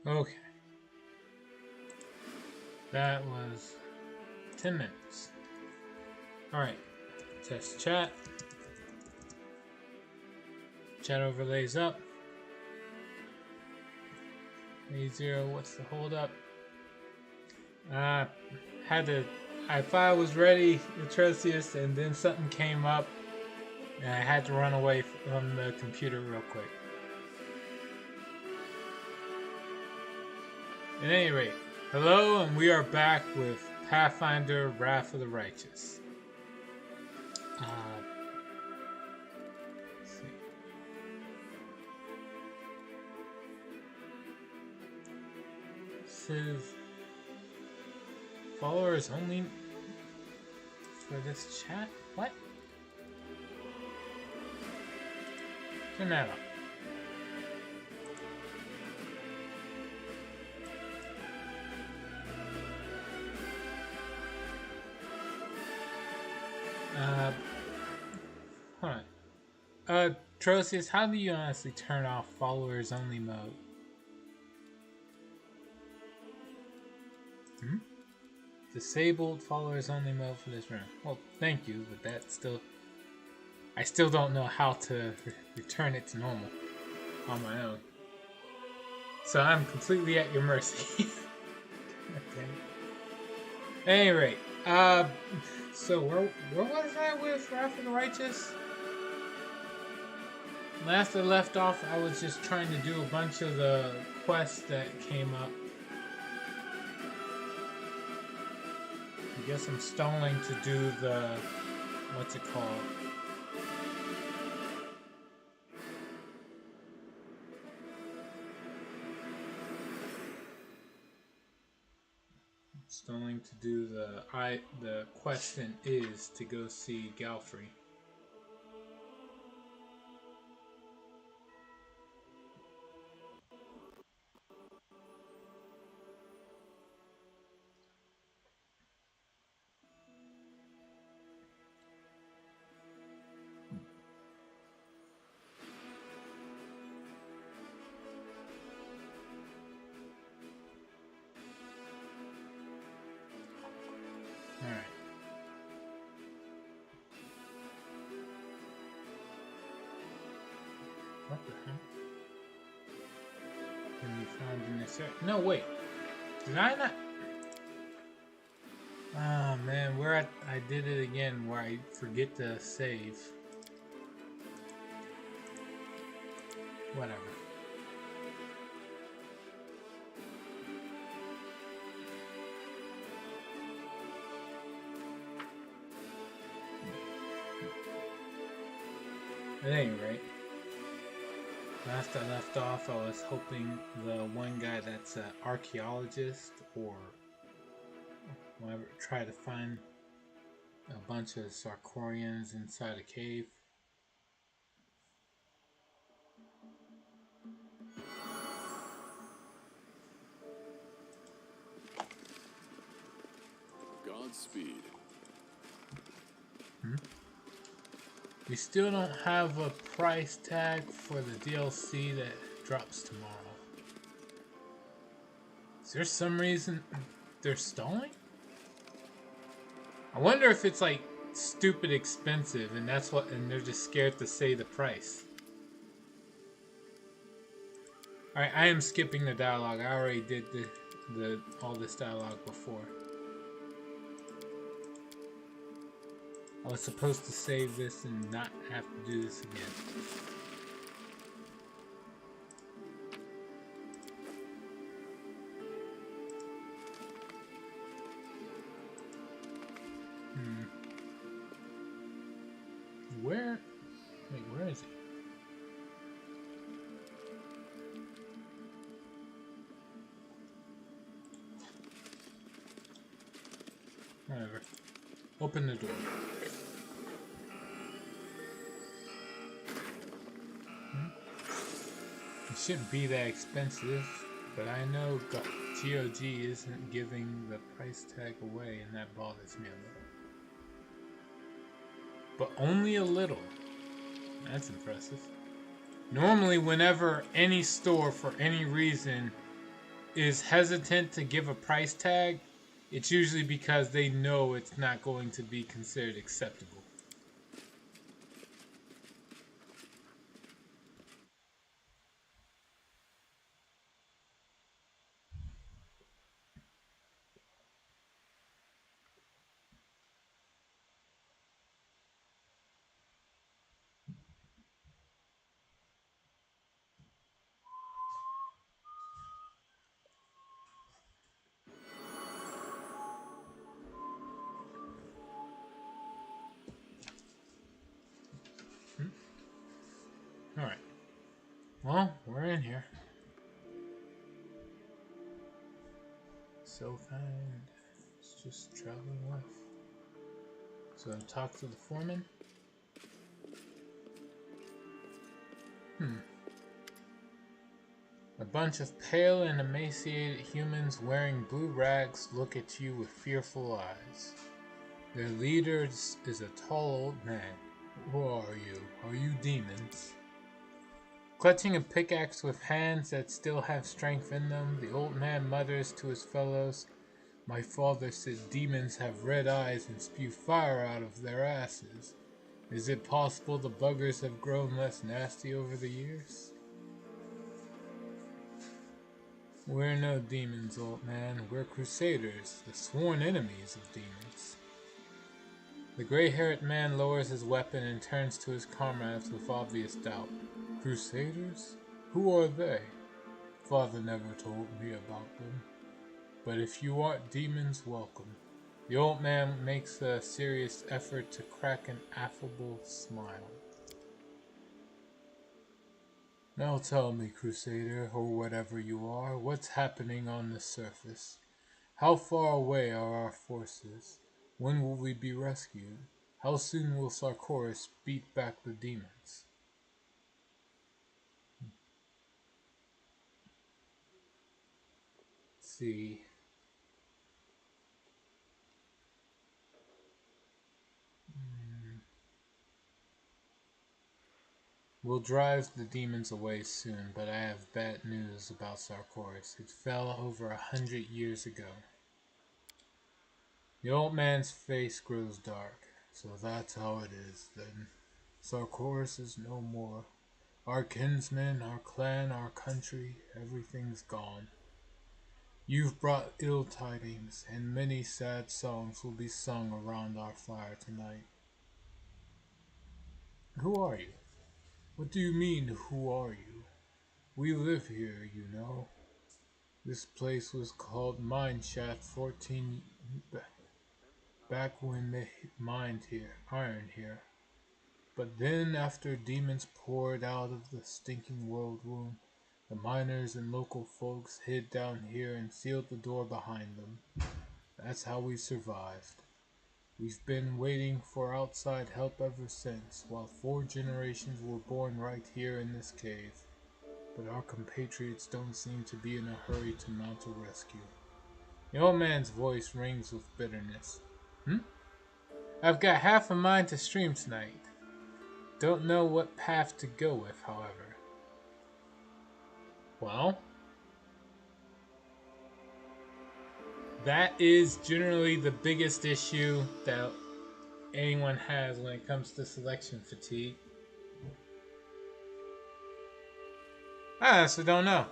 Okay. That was 10 minutes. Alright. Test chat. Chat overlays up. A0, what's the hold up? I thought I was ready, Atrocious, and then something came up, and I had to run away from the computer real quick. At any rate, hello, and we are back with Pathfinder Wrath of the Righteous. Let's see. This is followers only for this chat? What? Turn that up. Hold on. Trocius, how do you honestly turn off followers only mode? Disabled followers only mode for this room. Well, thank you, but I still don't know how to return it to normal on my own. So I'm completely at your mercy. Okay. At any rate, so where was I with Wrath of the Righteous? Last I left off, I was just trying to do a bunch of the quests that came up. I guess I'm stalling to do the, what's it called? Stalling to do the question is to go see Galfrey. Alright. What the heck? Can be found in this area? No, wait. Did I not? Oh man, I did it again where I forget to save. Whatever. At any rate, last I left off, I was hoping the one guy that's an archaeologist or whatever, try to find a bunch of Sarkorians inside a cave. Godspeed. We still don't have a price tag for the DLC that drops tomorrow. Is there some reason they're stalling? I wonder if it's like stupid expensive and they're just scared to say the price. Alright, I am skipping the dialogue. I already did all this dialogue before. I was supposed to save this and not have to do this again. Where is it? Whatever. Open the door. It shouldn't be that expensive, but I know GOG isn't giving the price tag away, and that bothers me a little. But only a little. That's impressive. Normally, whenever any store, for any reason, is hesitant to give a price tag, it's usually because they know it's not going to be considered acceptable. Alright. Well, we're in here. So kind. It's just traveling life. So talk to the foreman. A bunch of pale and emaciated humans wearing blue rags look at you with fearful eyes. Their leader is a tall old man. Who are you? Are you demons? Clutching a pickaxe with hands that still have strength in them, the old man mutters to his fellows, "My father said demons have red eyes and spew fire out of their asses. Is it possible the buggers have grown less nasty over the years?" "We're no demons, old man. We're crusaders, the sworn enemies of demons." The gray-haired man lowers his weapon and turns to his comrades with obvious doubt. "Crusaders? Who are they? Father never told me about them. But if you aren't demons, welcome." The old man makes a serious effort to crack an affable smile. "Now tell me, Crusader, or whatever you are, what's happening on the surface? How far away are our forces? When will we be rescued? How soon will Sarkoris beat back the demons?" Let's see. We'll drive the demons away soon, but I have bad news about Sarkoris. It fell over 100 years ago. The old man's face grows dark. "So that's how it is, then. Sarkoris is no more. Our kinsmen, our clan, our country, everything's gone. You've brought ill tidings, and many sad songs will be sung around our fire tonight." "Who are you?" "What do you mean, who are you? We live here, you know. This place was called Mineshaft 14 back when they mined here, iron here. But then, after demons poured out of the stinking world womb, the miners and local folks hid down here and sealed the door behind them. That's how we survived. We've been waiting for outside help ever since, while 4 generations were born right here in this cave. But our compatriots don't seem to be in a hurry to mount a rescue." The old man's voice rings with bitterness. "I've got half a mind to stream tonight. Don't know what path to go with, however." Well, that is generally the biggest issue that anyone has when it comes to selection fatigue. I honestly don't know.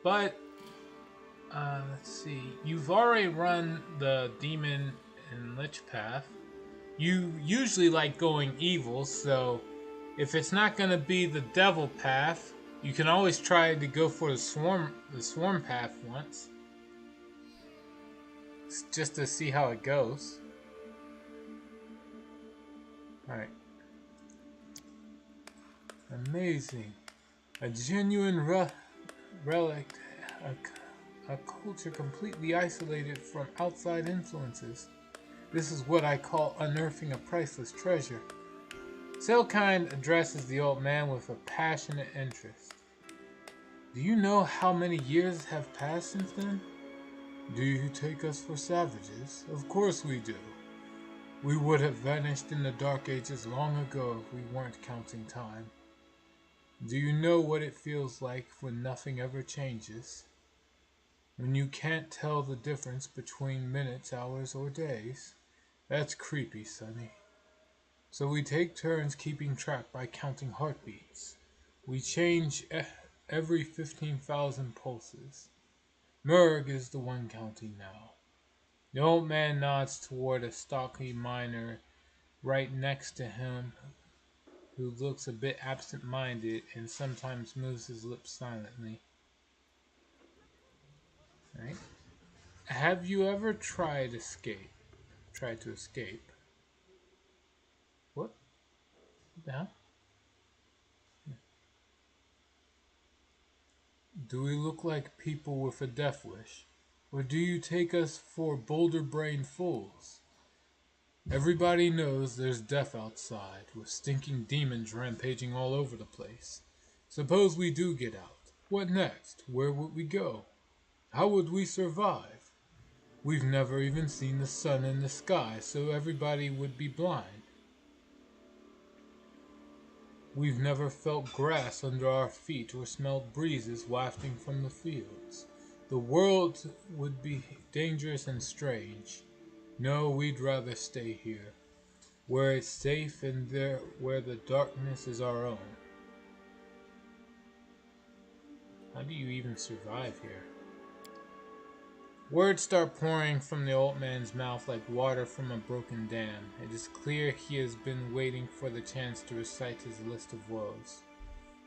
But let's see. You've already run the demon and lich path. You usually like going evil, so if it's not going to be the devil path, you can always try to go for the swarm path once, just to see how it goes. All right. Amazing. A genuine relic, a culture completely isolated from outside influences. This is what I call unearthing a priceless treasure. Selkind addresses the old man with a passionate interest. "Do you know how many years have passed since then? Do you take us for savages? Of course we do. We would have vanished in the Dark Ages long ago if we weren't counting time. Do you know what it feels like when nothing ever changes? When you can't tell the difference between minutes, hours, or days? That's creepy, Sonny. So we take turns keeping track by counting heartbeats. We change every 15,000 pulses. Murg is the one counting now. The old man nods toward a stocky miner right next to him who looks a bit absent-minded and sometimes moves his lips silently. Right? Have you ever tried to escape? What the hell? Do we look like people with a death wish? Or do you take us for boulder-brained fools? Everybody knows there's death outside, with stinking demons rampaging all over the place. Suppose we do get out. What next? Where would we go? How would we survive? We've never even seen the sun in the sky, so everybody would be blind. We've never felt grass under our feet or smelled breezes wafting from the fields. The world would be dangerous and strange. No, we'd rather stay here, where it's safe and there where the darkness is our own. How do you even survive here? Words start pouring from the old man's mouth like water from a broken dam. It is clear he has been waiting for the chance to recite his list of woes.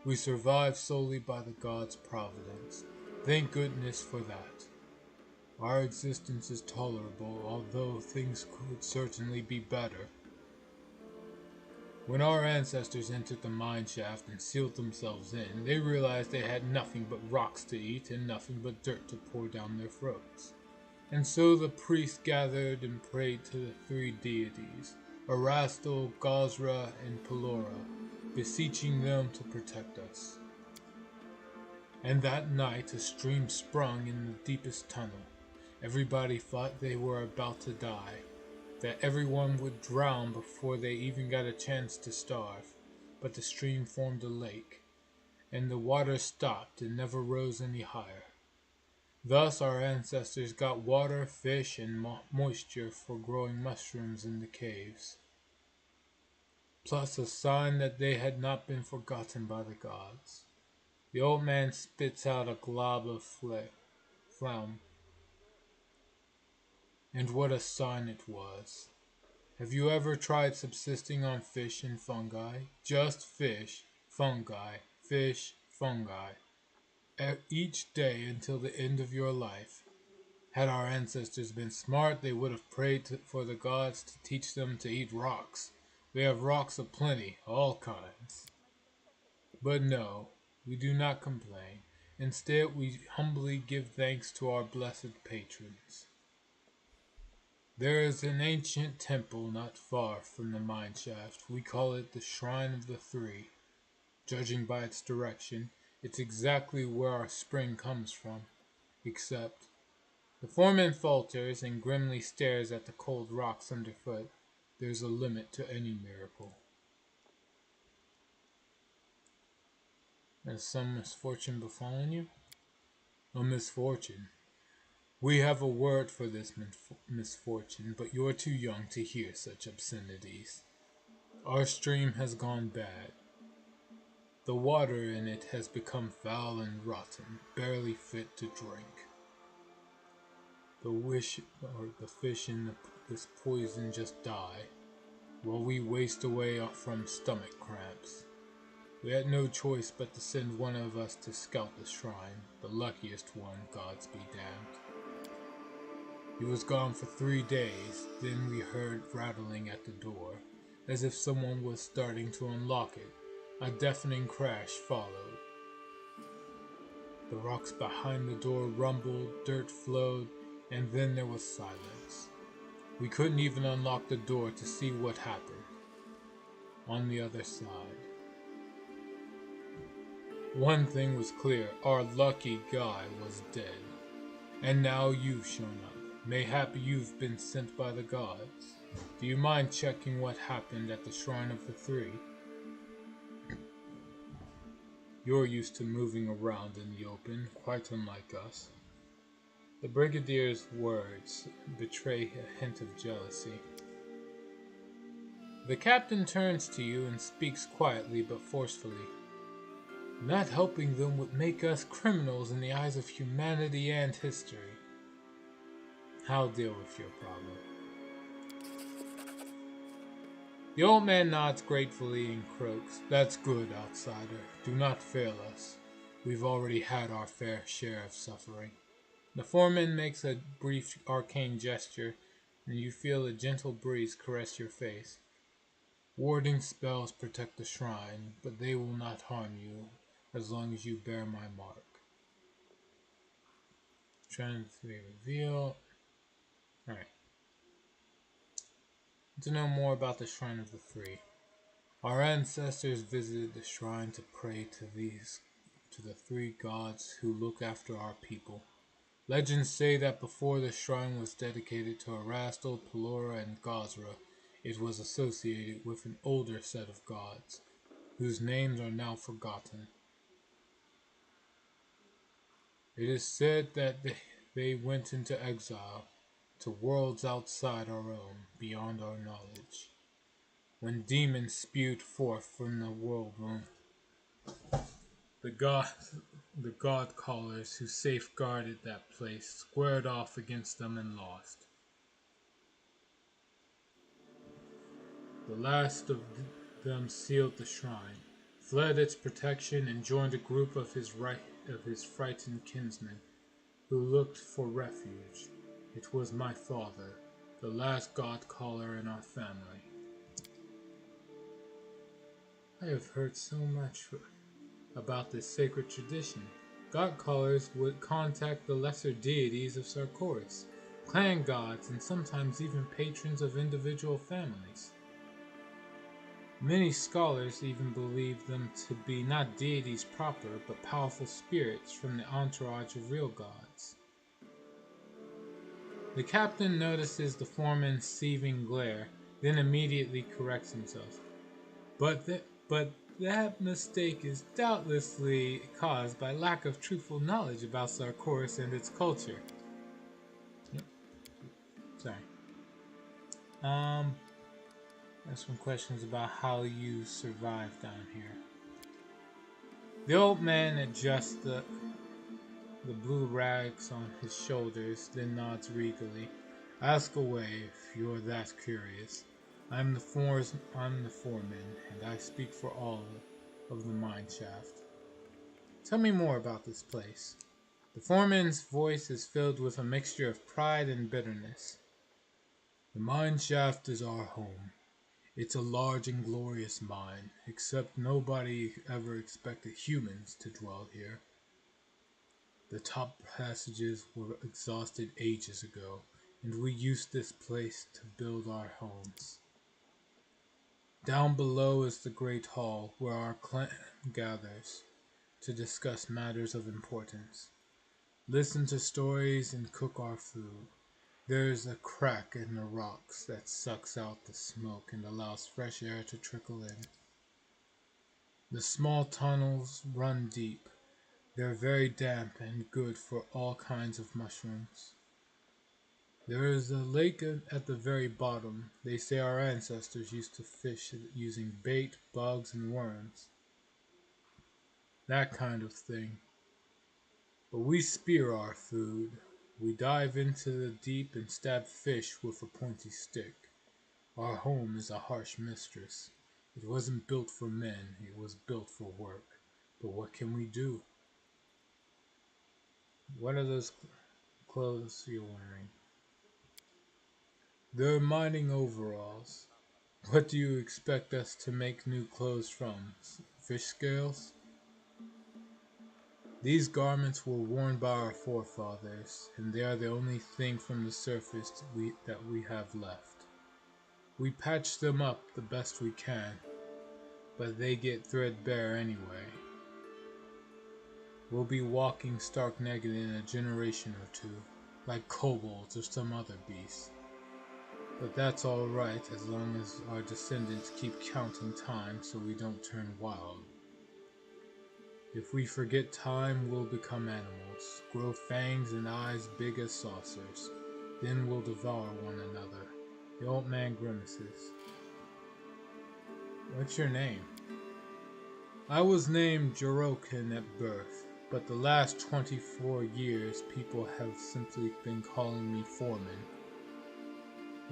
We survive solely by the gods' providence. Thank goodness for that. Our existence is tolerable, although things could certainly be better. When our ancestors entered the mine shaft and sealed themselves in, they realized they had nothing but rocks to eat and nothing but dirt to pour down their throats. And so the priests gathered and prayed to the three deities, Erastil, Gazra, and Pelora, beseeching them to protect us. And that night a stream sprung in the deepest tunnel. Everybody thought they were about to die, that everyone would drown before they even got a chance to starve. But the stream formed a lake, and the water stopped and never rose any higher. Thus our ancestors got water, fish, and moisture for growing mushrooms in the caves, plus a sign that they had not been forgotten by the gods. The old man spits out a glob of phlegm, and what a sign it was. Have you ever tried subsisting on fish and fungi? Just fish, fungi, each day until the end of your life. Had our ancestors been smart, they would have prayed for the gods to teach them to eat rocks. We have rocks aplenty, all kinds. But no, we do not complain. Instead, we humbly give thanks to our blessed patrons. There is an ancient temple not far from the mine shaft. We call it the Shrine of the Three. Judging by its direction, it's exactly where our spring comes from. Except, the foreman falters and grimly stares at the cold rocks underfoot. There's a limit to any miracle. Has some misfortune befallen you? A misfortune. We have a word for this misfortune, but you're too young to hear such obscenities. Our stream has gone bad. The water in it has become foul and rotten, barely fit to drink. The fish in this poison just die, while we waste away from stomach cramps. We had no choice but to send one of us to scout the shrine, the luckiest one, gods be damned. He was gone for 3 days, then we heard rattling at the door, as if someone was starting to unlock it. A deafening crash followed. The rocks behind the door rumbled, dirt flowed, and then there was silence. We couldn't even unlock the door to see what happened on the other side. One thing was clear, our lucky guy was dead. And now you've shown up. Mayhap you've been sent by the gods. Do you mind checking what happened at the Shrine of the Three? You're used to moving around in the open, quite unlike us. The brigadier's words betray a hint of jealousy. The captain turns to you and speaks quietly but forcefully. Not helping them would make us criminals in the eyes of humanity and history. I'll deal with your problem. The old man nods gratefully and croaks. That's good, outsider. Do not fail us. We've already had our fair share of suffering. The foreman makes a brief arcane gesture, and you feel a gentle breeze caress your face. Warding spells protect the shrine, but they will not harm you as long as you bear my mark. Shrine to be revealed. Alright. To know more about the Shrine of the Three. Our ancestors visited the shrine to pray to the three gods who look after our people. Legends say that before the shrine was dedicated to Erastil, Pelora, and Gazra, it was associated with an older set of gods, whose names are now forgotten. It is said that they went into exile, to worlds outside our own, beyond our knowledge. When demons spewed forth from the world womb, the god callers who safeguarded that place squared off against them and lost. The last of them sealed the shrine, fled its protection, and joined a group of his frightened kinsmen, who looked for refuge. It was my father, the last god caller in our family. I have heard so much about this sacred tradition. God callers would contact the lesser deities of Sarkoris, clan gods, and sometimes even patrons of individual families. Many scholars even believe them to be not deities proper, but powerful spirits from the entourage of real gods. The captain notices the foreman's seething glare, then immediately corrects himself. But that mistake is doubtlessly caused by lack of truthful knowledge about Sarkoris and its culture. Yep. Sorry. There's some questions about how you survive down here. The old man adjusts the blue rags on his shoulders, then nods regally. Ask away if you're that curious. I'm the foreman, and I speak for all of the mine shaft. Tell me more about this place. The foreman's voice is filled with a mixture of pride and bitterness. The mine shaft is our home. It's a large and glorious mine, except nobody ever expected humans to dwell here. The top passages were exhausted ages ago, and we used this place to build our homes. Down below is the great hall where our clan gathers to discuss matters of importance, listen to stories, and cook our food. There is a crack in the rocks that sucks out the smoke and allows fresh air to trickle in. The small tunnels run deep. They're very damp and good for all kinds of mushrooms. There is a lake at the very bottom. They say our ancestors used to fish using bait, bugs, and worms. That kind of thing. But we spear our food. We dive into the deep and stab fish with a pointy stick. Our home is a harsh mistress. It wasn't built for men, it was built for work. But what can we do? What are those clothes you're wearing? They're mining overalls. What do you expect us to make new clothes from? Fish scales? These garments were worn by our forefathers, and they are the only thing from the surface that we have left. We patch them up the best we can, but they get threadbare anyway. We'll be walking stark naked in a generation or two, like kobolds or some other beast. But that's alright as long as our descendants keep counting time so we don't turn wild. If we forget time, we'll become animals, grow fangs and eyes big as saucers. Then we'll devour one another. The old man grimaces. What's your name? I was named Jorokin at birth, but the last 24 years people have simply been calling me Foreman.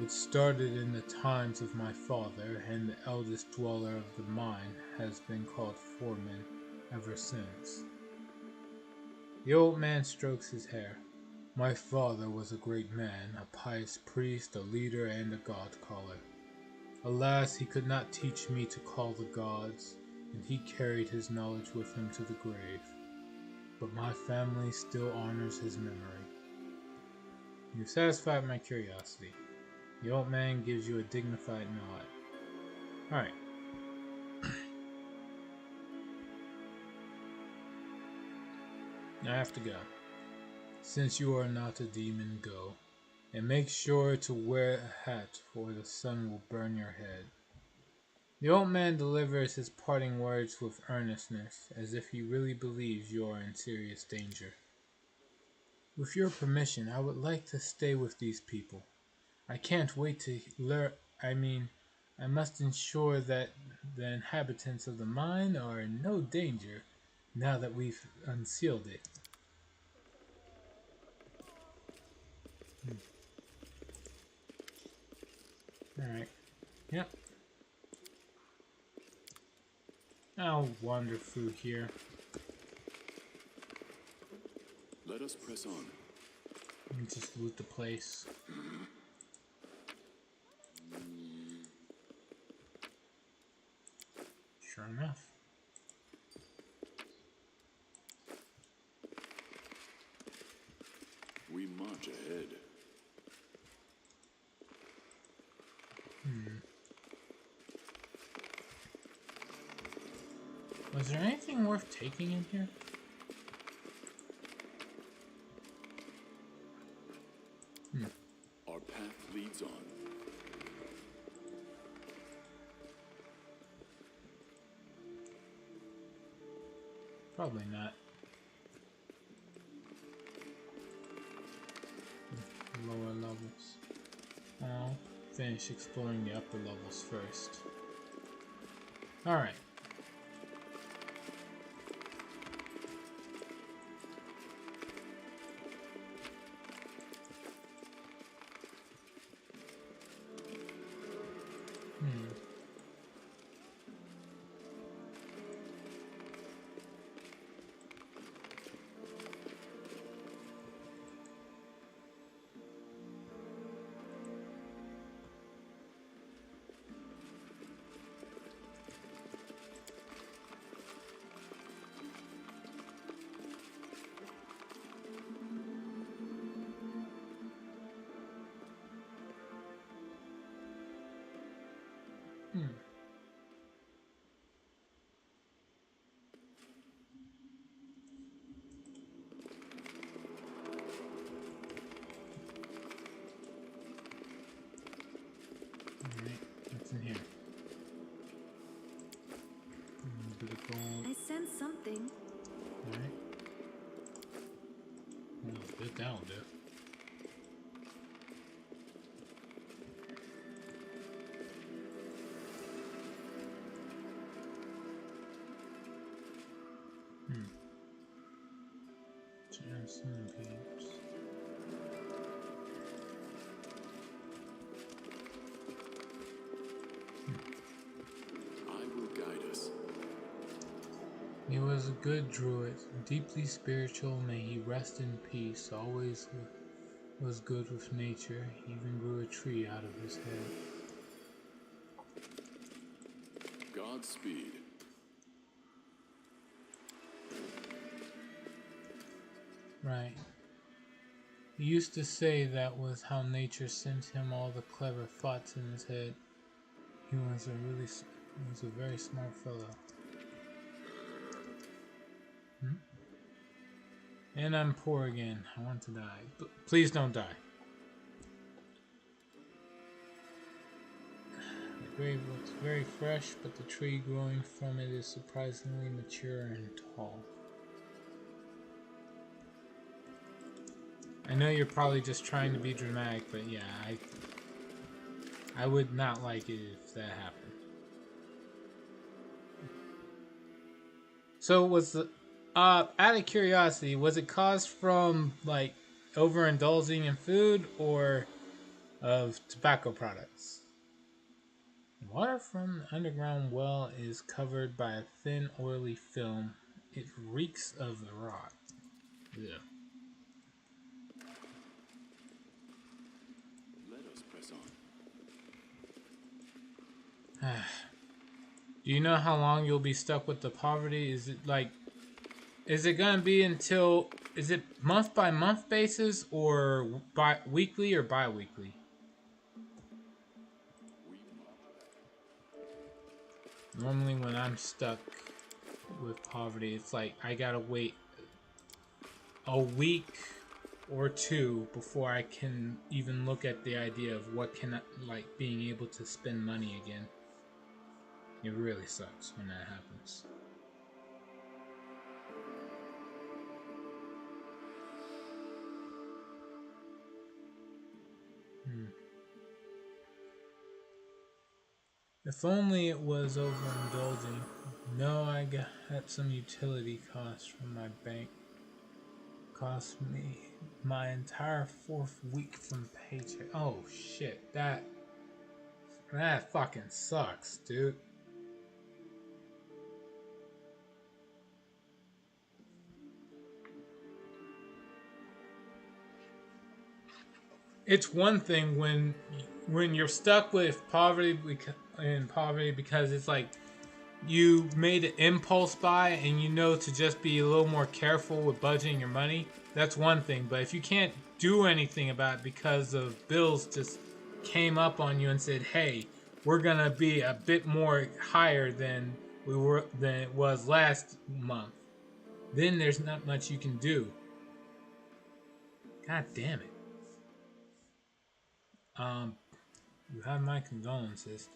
It started in the times of my father, and the eldest dweller of the mine has been called Foreman ever since. The old man strokes his hair. My father was a great man, a pious priest, a leader, and a god-caller. Alas, he could not teach me to call the gods, and he carried his knowledge with him to the grave. But my family still honors his memory. You've satisfied my curiosity. The old man gives you a dignified nod. Alright. I have to go. Since you are not a demon, go. And make sure to wear a hat, or the sun will burn your head. The old man delivers his parting words with earnestness, as if he really believes you are in serious danger. With your permission, I would like to stay with these people. I can't wait to learn. I must ensure that the inhabitants of the mine are in no danger now that we've unsealed it. Alright. Yep. I'll wander through here. Let us press on. And just loot the place. Sure enough. We march ahead. Was there anything worth taking in here? Our path leads on. Probably not. Lower levels. I'll finish exploring the upper levels first. Alright. Alright, what's in here? A little bit of gold. I sense something. Alright. A bit that'll do. Jansen peeps. I will guide us. He was a good druid, deeply spiritual. May he rest in peace. Always was good with nature. He even grew a tree out of his head. Godspeed. Right. He used to say that was how nature sent him all the clever thoughts in his head. He was a very smart fellow. And I'm poor again. I want to die. Please don't die. The grave looks very fresh, but the tree growing from it is surprisingly mature and tall. know you're probably just trying to be dramatic, but yeah, I would not like it if that happened. So was the out of curiosity, was it caused from like overindulging in food or of tobacco products? Water from the underground well is covered by a thin, oily film. It reeks of rot. Yeah. Let us press on. Do you know how long you'll be stuck with the poverty? Is it like, is it gonna be until, is it month by month basis or weekly or bi-weekly? Normally when I'm stuck with poverty, it's like I gotta wait a week or two before I can even look at the idea of what can I, like being able to spend money again. It really sucks when that happens. If only it was overindulging. No, I got some utility costs from my bank. Cost me my entire 4th week from paycheck. Oh shit, that fucking sucks, dude. It's one thing when you're stuck with poverty because it's like you made an impulse buy and you know to just be a little more careful with budgeting your money. That's one thing, but if you can't do anything about it because of bills just came up on you and said, "Hey, we're gonna be a bit more higher than it was last month," then there's not much you can do. God damn it. You have my condolences.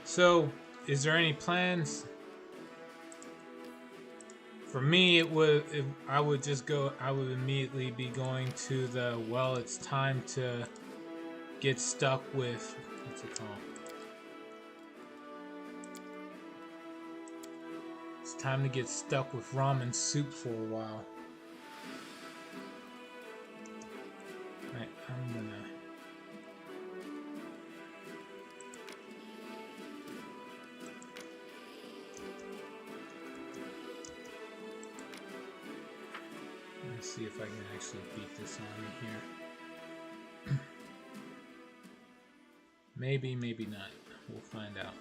So, is there any plans? For me, I would just go. I would immediately be going to the. Well, it's time to get stuck with. What's it called? It's time to get stuck with ramen soup for a while. I'm gonna. Let's see if I can actually beat this army here. Maybe, maybe not. We'll find out.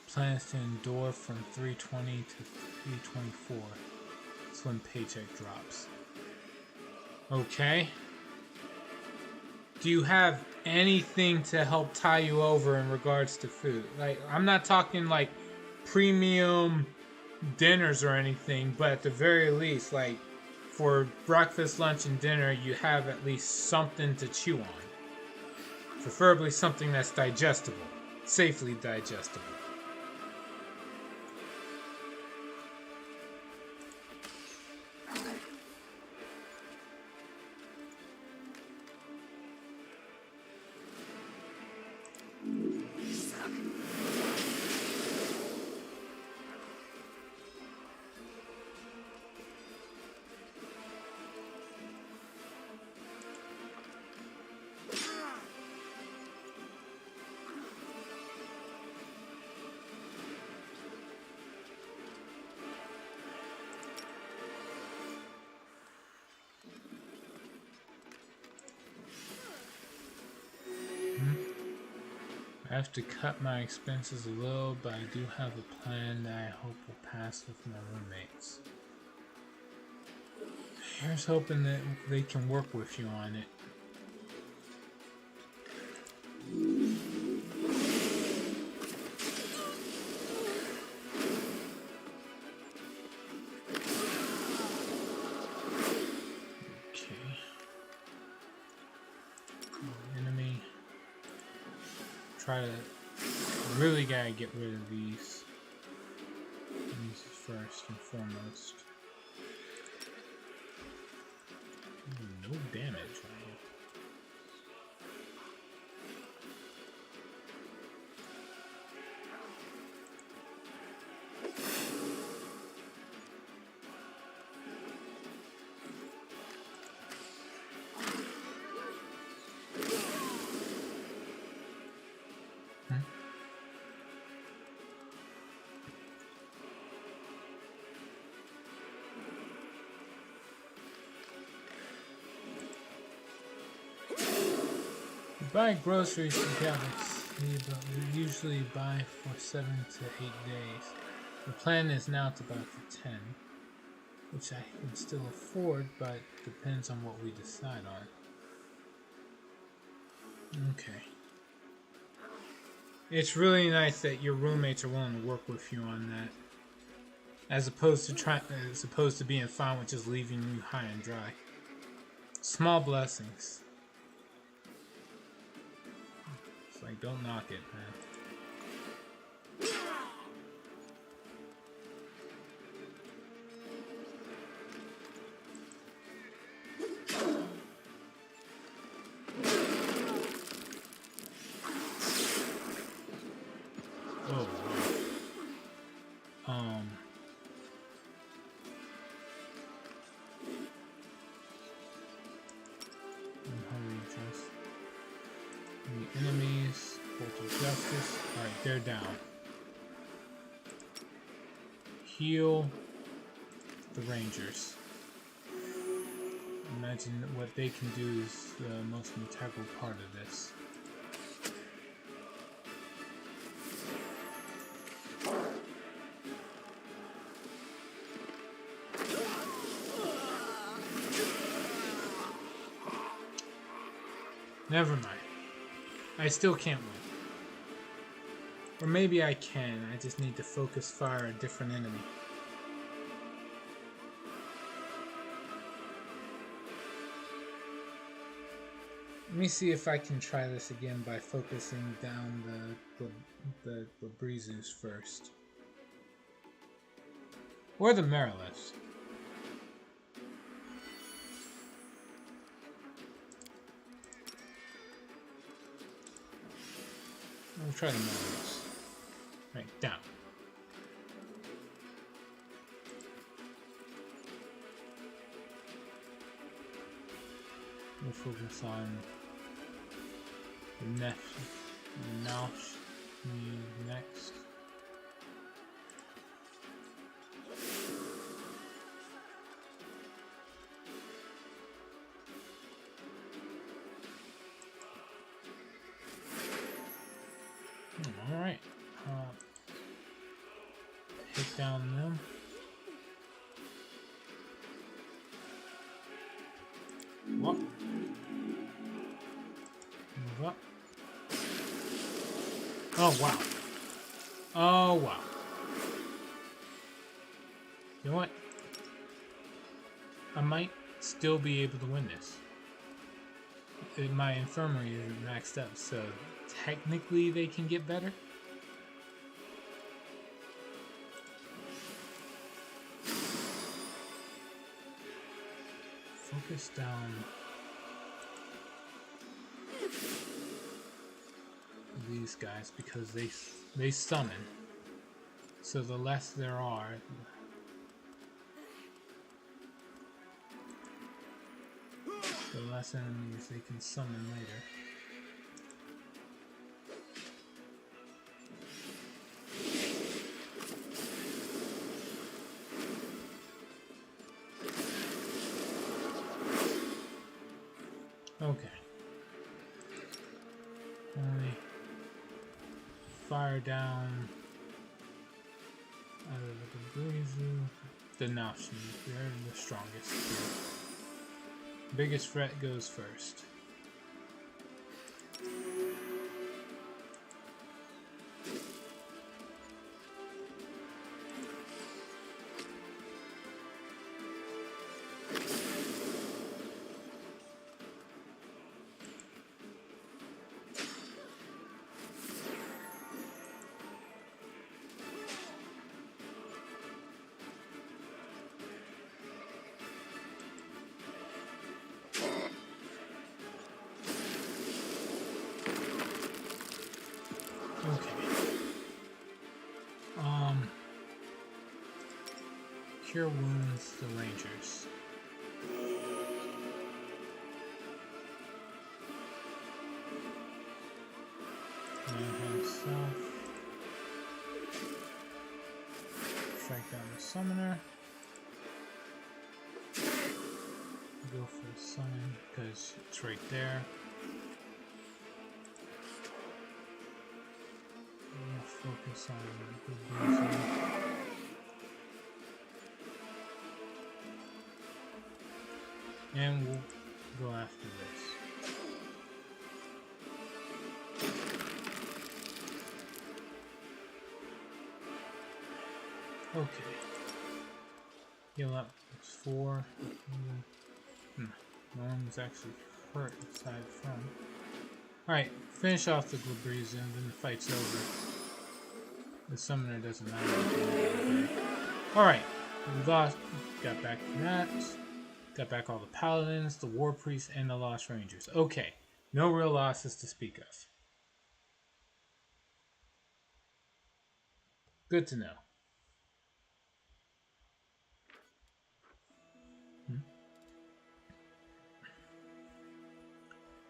Plans to endure from 320 to 324. That's when paycheck drops. Okay. Do you have anything to help tie you over in regards to food? Like, I'm not talking like premium dinners or anything, but at the very least, like for breakfast, lunch, and dinner, you have at least something to chew on. Preferably something that's digestible, safely digestible. I have to cut my expenses a little, but I do have a plan that I hope will pass with my roommates. Here's hoping that they can work with you on it. Try to really gotta get rid of these first and foremost. No damage right here. Buy groceries together. We usually buy for 7 to 8 days. The plan is now to buy for 10, which I can still afford, but depends on what we decide on. Okay. It's really nice that your roommates are willing to work with you on that, as opposed to being fine with just leaving you high and dry. Small blessings. Like, don't knock it, man. Oh, wow. The enemies, Bolt of Justice. Alright, they're down. Heal the Rangers. Imagine what they can do is the most integral part of this. Never mind. I still can't win. Or maybe I can, I just need to focus fire a different enemy. Let me see if I can try this again by focusing down the Brizus first. Or the Mariliths. We'll try the Mariliths. Right, down. We'll focus on the Nash next. Alright. Hit down them. What? Move up. Oh, wow. Oh, wow. You know what? I might still be able to win this. My infirmary isn't maxed up, so technically they can get better. Focus down these guys because they summon. So the less there are, the less enemies they can summon later. Okay. Only fire down out of the Blazing. The Nashni, they're the strongest here. Biggest threat goes first. Cure wounds the Rangers. And himself. Strike down the summoner. Go for the summon because it's right there. We'll focus on the Blazing. And we'll go after this. Okay. Heal up. It's 4. No one was actually hurt aside from. Alright, finish off the Glabreeza and then the fight's over. The summoner doesn't matter. Alright, we got back from that. Got back all the paladins, the war priests, and the lost rangers. Okay, no real losses to speak of. Good to know.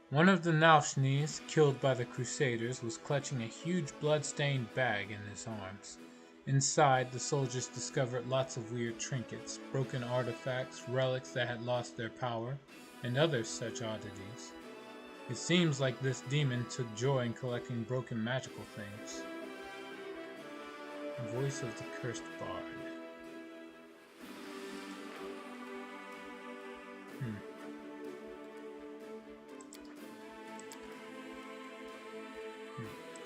One of the Nashnis, killed by the Crusaders, was clutching a huge blood-stained bag in his arms. Inside, the soldiers discovered lots of weird trinkets, broken artifacts, relics that had lost their power, and other such oddities. It seems like this demon took joy in collecting broken magical things. The voice of the cursed bard.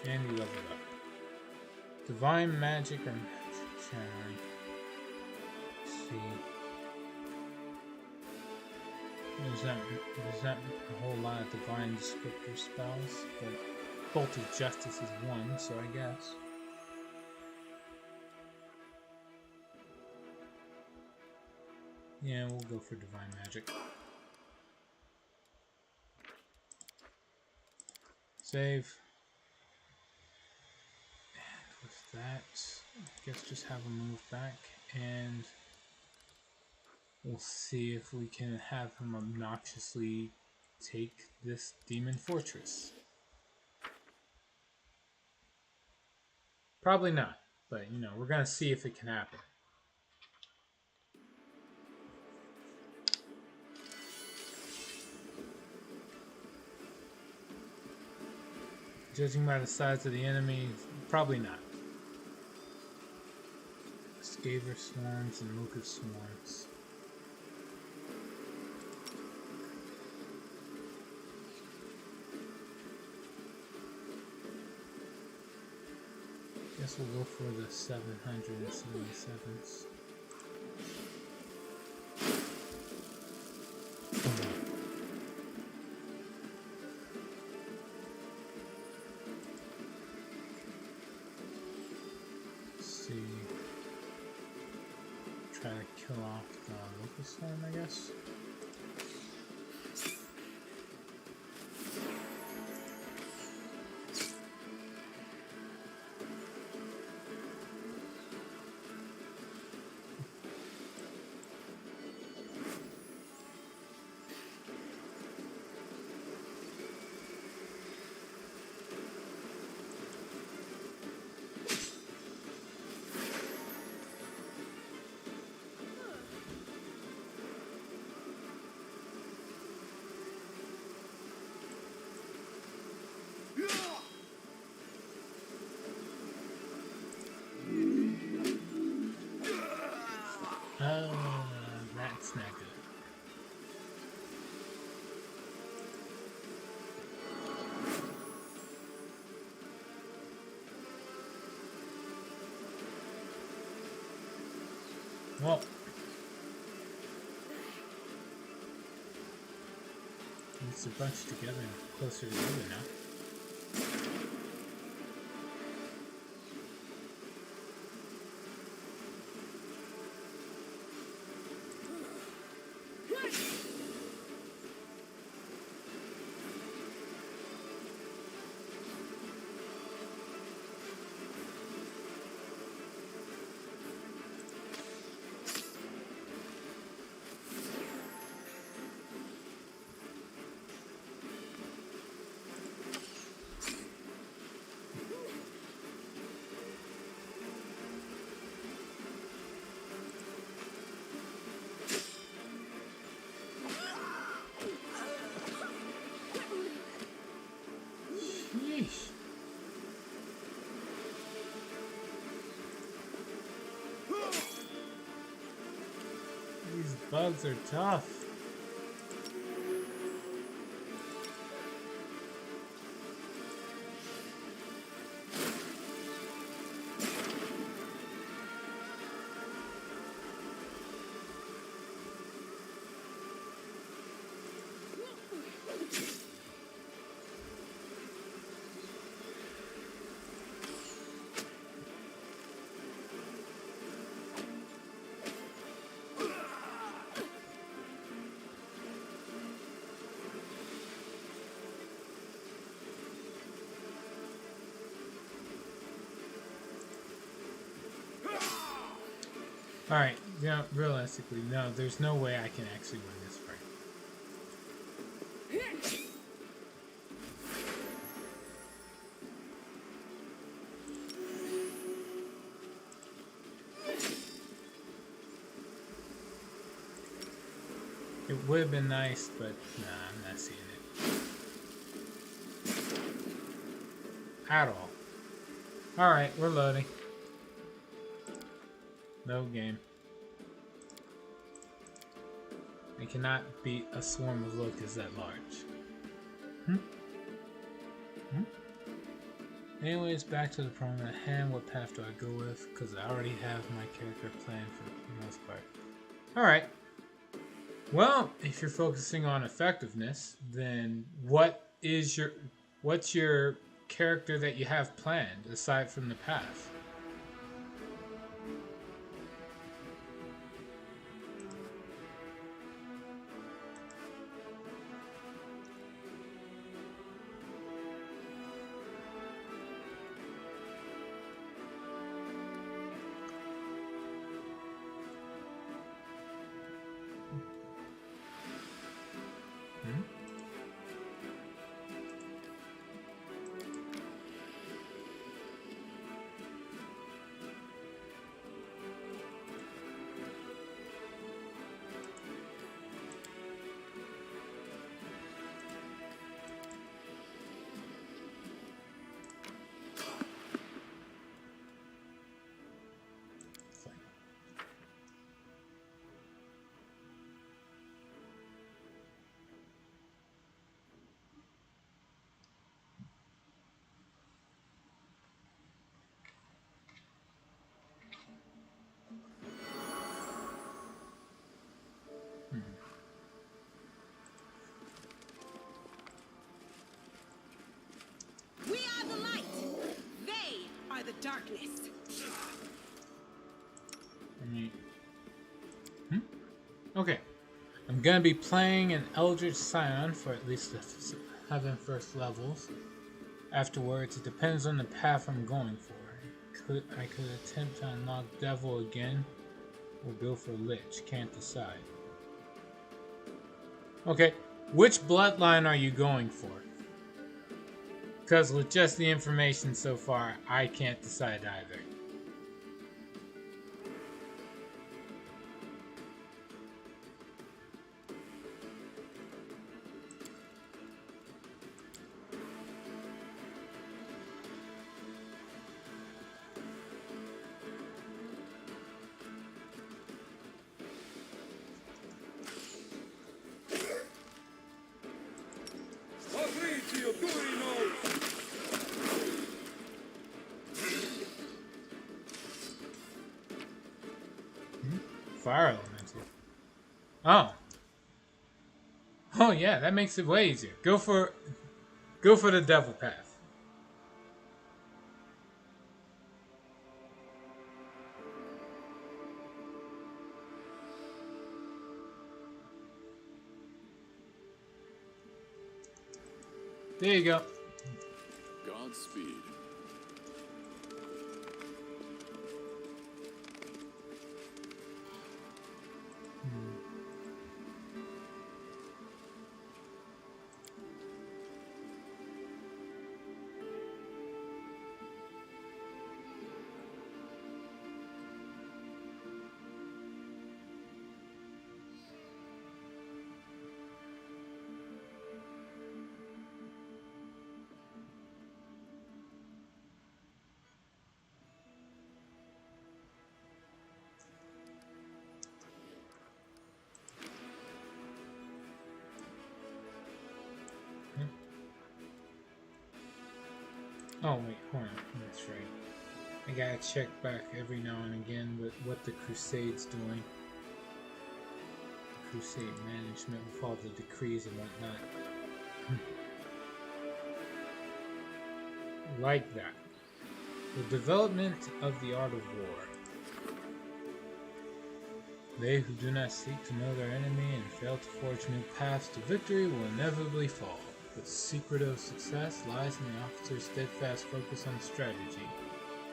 And we leveled up. Divine magic or magic channeling. Let's see. There's not a whole lot of divine descriptor spells, but Bolt of Justice is one, so I guess. Yeah, we'll go for divine magic. Save. That, I guess just have him move back, and we'll see if we can have him obnoxiously take this demon fortress. Probably not, but you know, we're gonna see if it can happen. Judging by the size of the enemy, probably not. Skaver swarms and Muka swarms. Guess we'll go for the 777s. Come on. Try to kill off the Locust Swarm, I guess. Well, it's a bunch together and closer together now. Yeesh. These bugs are tough. Alright, yeah, realistically, no, there's no way I can actually win this fight. It would have been nice, but nah, I'm not seeing it. At all. Alright, we're loading. No game. I cannot beat a swarm of locusts that large. Anyways, back to the problem at hand. What path do I go with? Because I already have my character planned for the most part. Alright. Well, if you're focusing on effectiveness, then what's your character that you have planned aside from the path? We are the light. They are the darkness. Okay. I'm gonna be playing an Eldritch Scion for at least the 7 first levels. Afterwards, it depends on the path I'm going for. I could attempt to unlock Devil again, or go for Lich. Can't decide. Okay, which bloodline are you going for? Because with just the information so far, I can't decide either. Fire elemental. Oh. Oh yeah, that makes it way easier. Go for the devil path. There you go. Godspeed. Oh wait, hold on. That's right. I gotta check back every now and again with what the Crusade's doing. Crusade management with all the decrees and whatnot. Like that. The development of the art of war. They who do not seek to know their enemy and fail to forge new paths to victory will inevitably fall. The secret of success lies in the officer's steadfast focus on strategy,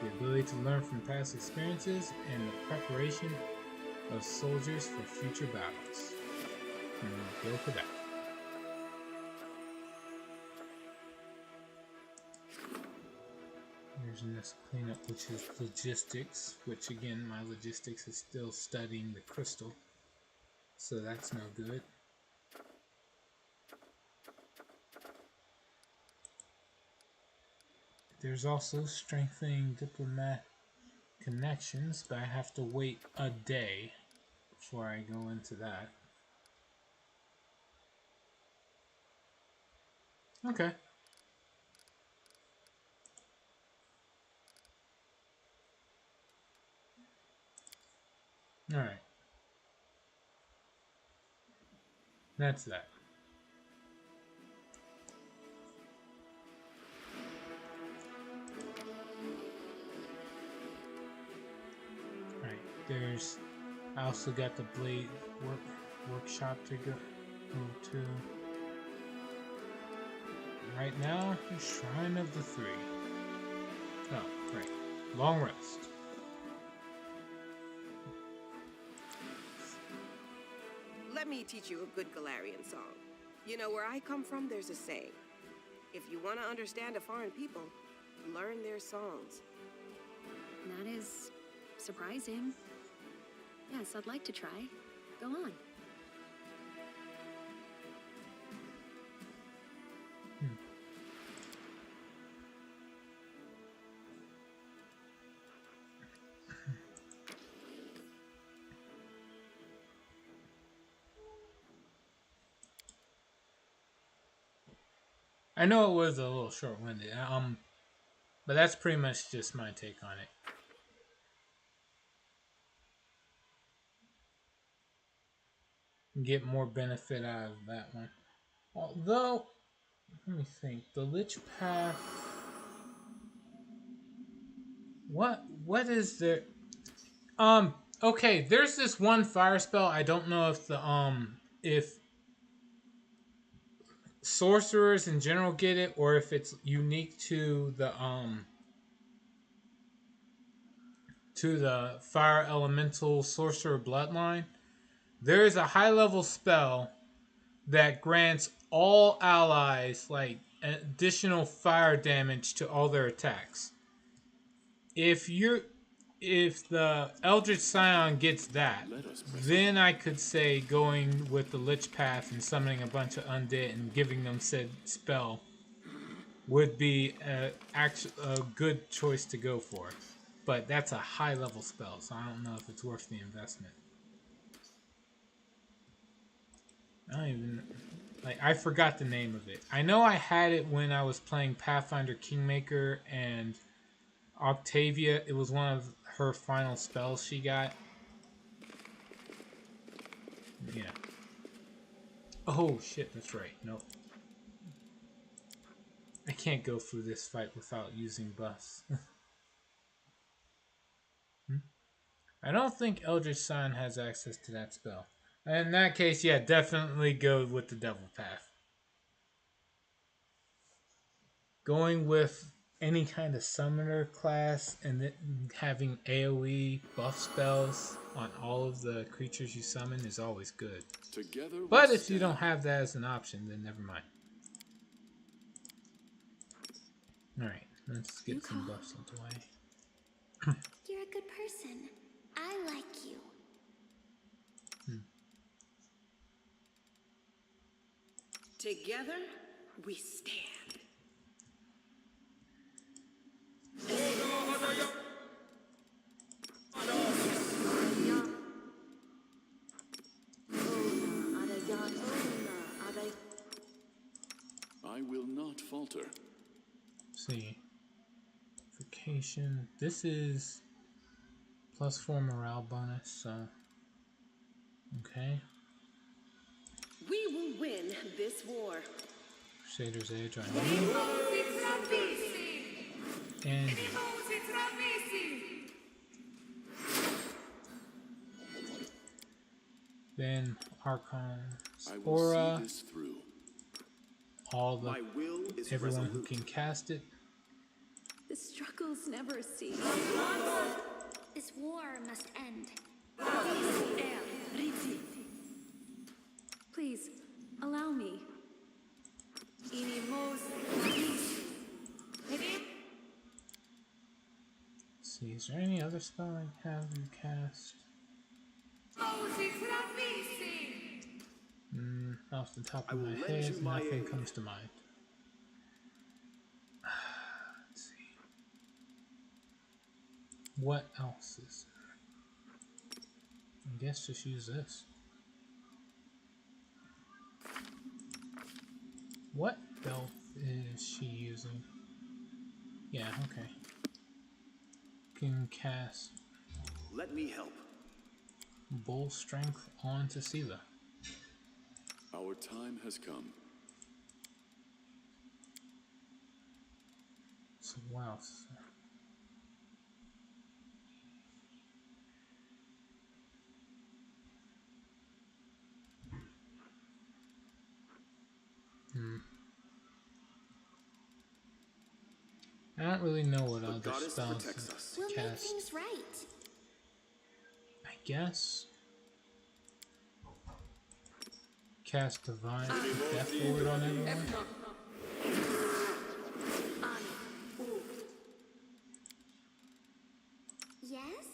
the ability to learn from past experiences, and the preparation of soldiers for future battles. And we'll go for that. There's this cleanup, which is logistics, which again, my logistics is still studying the crystal, so that's no good. There's also strengthening diplomatic connections, but I have to wait a day before I go into that. Okay. Alright. That's that. I also got the blade workshop to go to. Right now, the Shrine of the Three. Oh, right. Long rest. Let me teach you a good Galarian song. You know, where I come from, there's a saying. If you want to understand a foreign people, learn their songs. That is surprising. Yes, I'd like to try. Go on. I know it was a little short-winded, but that's pretty much just my take on it. Get more benefit out of that one. Although, let me think. The Lich Path. What is there? Okay, there's this one fire spell. I don't know if sorcerers in general get it or if it's unique to the fire elemental sorcerer bloodline. There is a high level spell that grants all allies like additional fire damage to all their attacks. If the Eldritch Scion gets that, then I could say going with the Lich Path and summoning a bunch of undead and giving them said spell would be a good choice to go for. But that's a high level spell, so I don't know if it's worth the investment. I forgot the name of it. I know I had it when I was playing Pathfinder Kingmaker and Octavia. It was one of her final spells she got. Yeah. Oh shit, that's right. Nope. I can't go through this fight without using buffs. I don't think Eldritch Sign has access to that spell. In that case, yeah, definitely go with the Devil Path. Going with any kind of summoner class and then having AoE buff spells on all of the creatures you summon is always good. Together But we if you stand. don't have that as an option, then never mind. Alright, let's get some buffs out the way. You're a good person. I like you. Together, we stand. I will not falter. See. Vacation. This is +4 morale bonus, so. Okay. We will win this war. Crusader's Edge on you. And you. Then Archon I will Spora. see this through. All the My will is everyone who resolute. can cast it. The struggles never cease. This war must end. Please, allow me. Let's see, is there any other spell I have you cast? Off the top I of will my lend head, you my nothing aid. comes to mind. Let's see. What else is there? I guess just use this. What belt is she using? Yeah, okay. Can cast Let me help. Bull Strength onto Sela. Our time has come. So what else? I don't really know what The other goddess spells protects us. to We'll make cast. things right. I guess cast Divine Death Ward on everyone. Yes?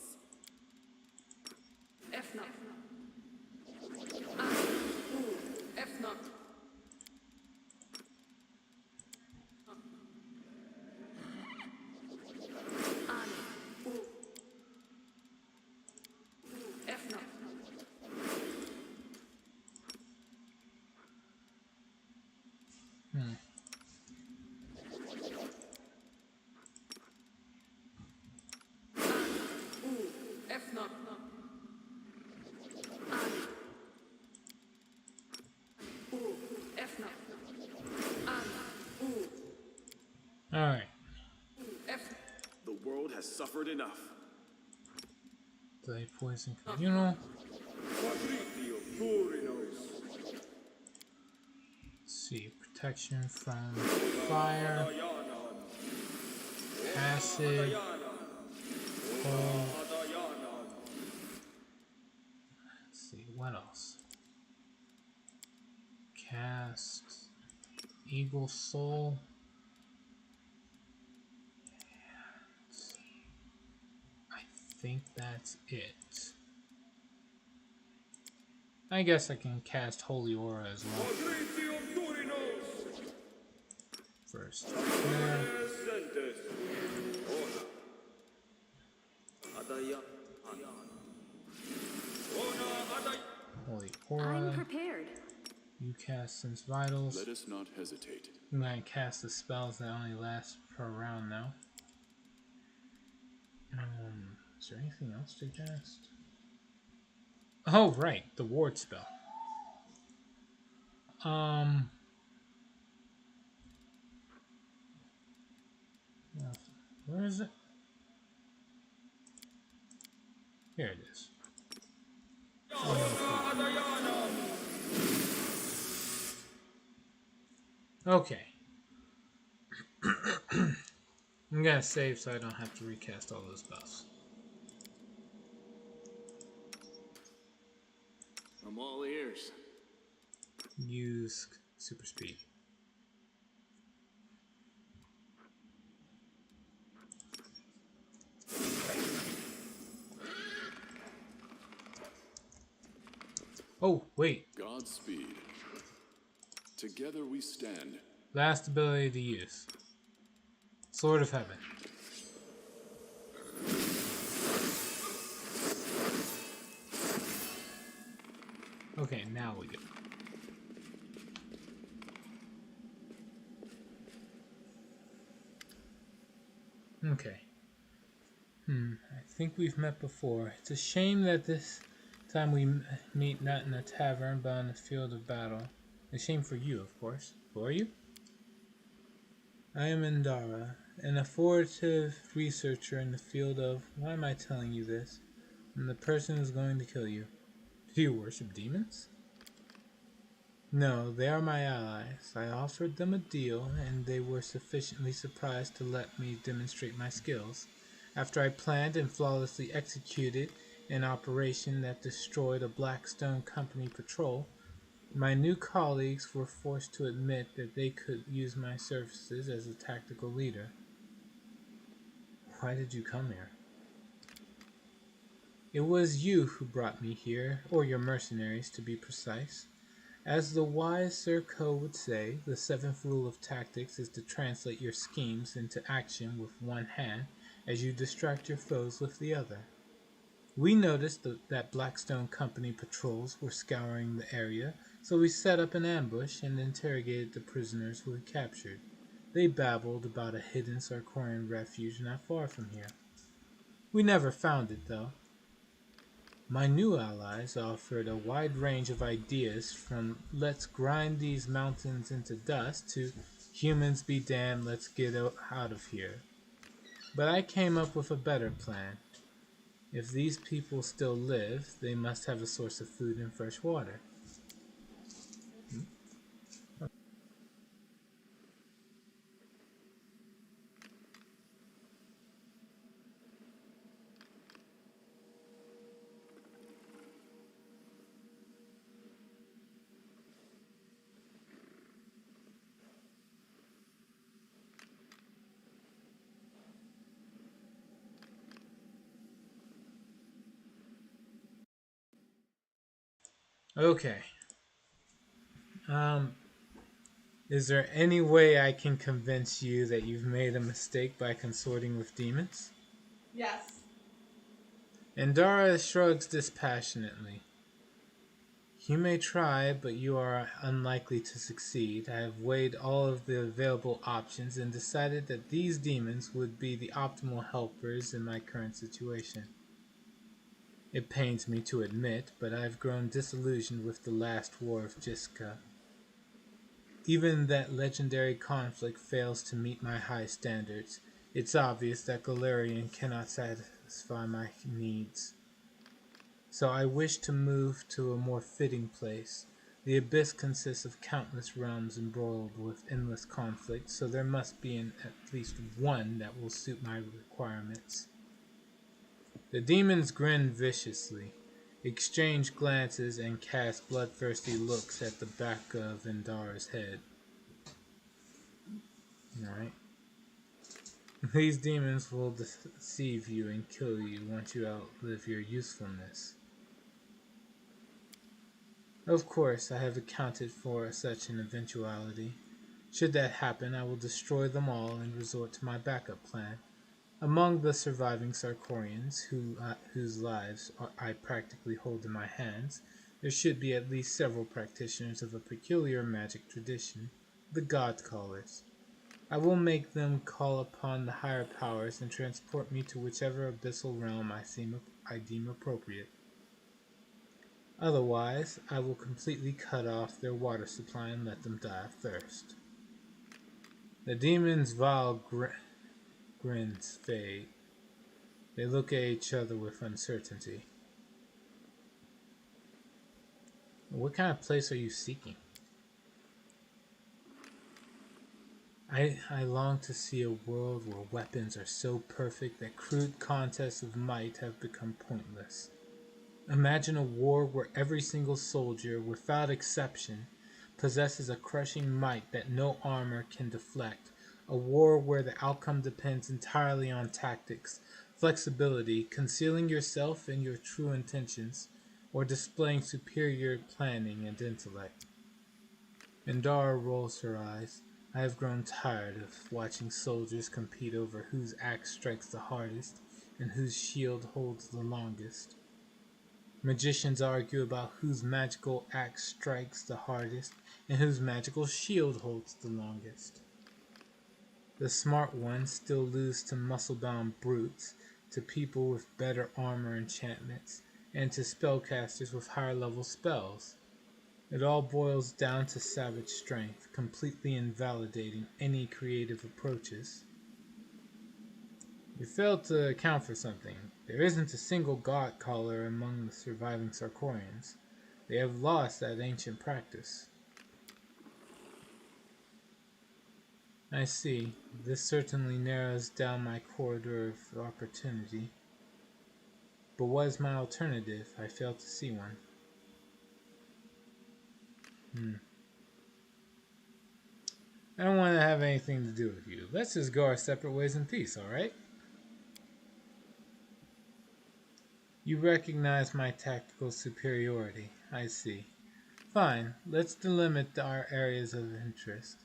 Alright, The world has suffered enough. Delay Poison Communal. Let's see, protection from fire, acid, cold. Let's see, what else? Cast Eagle Soul. I think that's it. I guess I can cast Holy Aura as well. First. There. Holy I'm Aura. prepared. You cast Sense Vitals. Let us not hesitate. I'm gonna cast the spells that only last per round now. Is there anything else to cast? Oh, right, the ward spell. Where is it? Here it is. Okay. I'm gonna save so I don't have to recast all those buffs. I'm all ears. Use super speed. Oh, wait. Godspeed. Together we stand. Last ability to use. Sword of Heaven. Okay, now we go. Okay. I think we've met before. It's a shame that this time we meet not in a tavern, but on the field of battle. A shame for you, of course. Who are you? I am Indara, an authoritative researcher in the field of... Why am I telling you this? I'm the person who's going to kill you. Do you worship demons? No, they are my allies. I offered them a deal, and they were sufficiently surprised to let me demonstrate my skills. After I planned and flawlessly executed an operation that destroyed a Blackstone Company patrol, my new colleagues were forced to admit that they could use my services as a tactical leader. Why did you come here? It was you who brought me here, or your mercenaries to be precise. As the wise Sir Ko would say, the seventh rule of tactics is to translate your schemes into action with one hand as you distract your foes with the other. We noticed that Blackstone Company patrols were scouring the area, so we set up an ambush and interrogated the prisoners who had captured. They babbled about a hidden Sarkorian refuge not far from here. We never found it, though. My new allies offered a wide range of ideas from let's grind these mountains into dust to humans be damned, let's get out of here. But I came up with a better plan. If these people still live, they must have a source of food and fresh water. Okay. Is there any way I can convince you that you've made a mistake by consorting with demons? Yes. Indara shrugs dispassionately. You may try, but you are unlikely to succeed. I have weighed all of the available options and decided that these demons would be the optimal helpers in my current situation. It pains me to admit, but I have grown disillusioned with the last war of Jiska. Even that legendary conflict fails to meet my high standards. It's obvious that Galarian cannot satisfy my needs. So I wish to move to a more fitting place. The Abyss consists of countless realms embroiled with endless conflict, so there must be at least one that will suit my requirements. The demons grin viciously, exchange glances, and cast bloodthirsty looks at the back of Indara's head. Alright. These demons will deceive you and kill you once you outlive your usefulness. Of course, I have accounted for such an eventuality. Should that happen, I will destroy them all and resort to my backup plan. Among the surviving Sarkorians, whose lives I practically hold in my hands, there should be at least several practitioners of a peculiar magic tradition, the God Callers. I will make them call upon the higher powers and transport me to whichever abyssal realm I deem appropriate. Otherwise, I will completely cut off their water supply and let them die of thirst. The demon's vile grins fade. They look at each other with uncertainty. What kind of place are you seeking? I long to see a world where weapons are so perfect that crude contests of might have become pointless. Imagine a war where every single soldier, without exception, possesses a crushing might that no armor can deflect. A war where the outcome depends entirely on tactics, flexibility, concealing yourself and your true intentions, or displaying superior planning and intellect. Indara rolls her eyes. I have grown tired of watching soldiers compete over whose axe strikes the hardest and whose shield holds the longest. Magicians argue about whose magical axe strikes the hardest and whose magical shield holds the longest. The smart ones still lose to muscle-bound brutes, to people with better armor enchantments, and to spellcasters with higher-level spells. It all boils down to savage strength, completely invalidating any creative approaches. You failed to account for something. There isn't a single god caller among the surviving Sarkorians. They have lost that ancient practice. I see. This certainly narrows down my corridor of opportunity. But what is my alternative? I fail to see one. I don't want to have anything to do with you. Let's just go our separate ways in peace, alright? You recognize my tactical superiority. I see. Fine, let's delimit our areas of interest.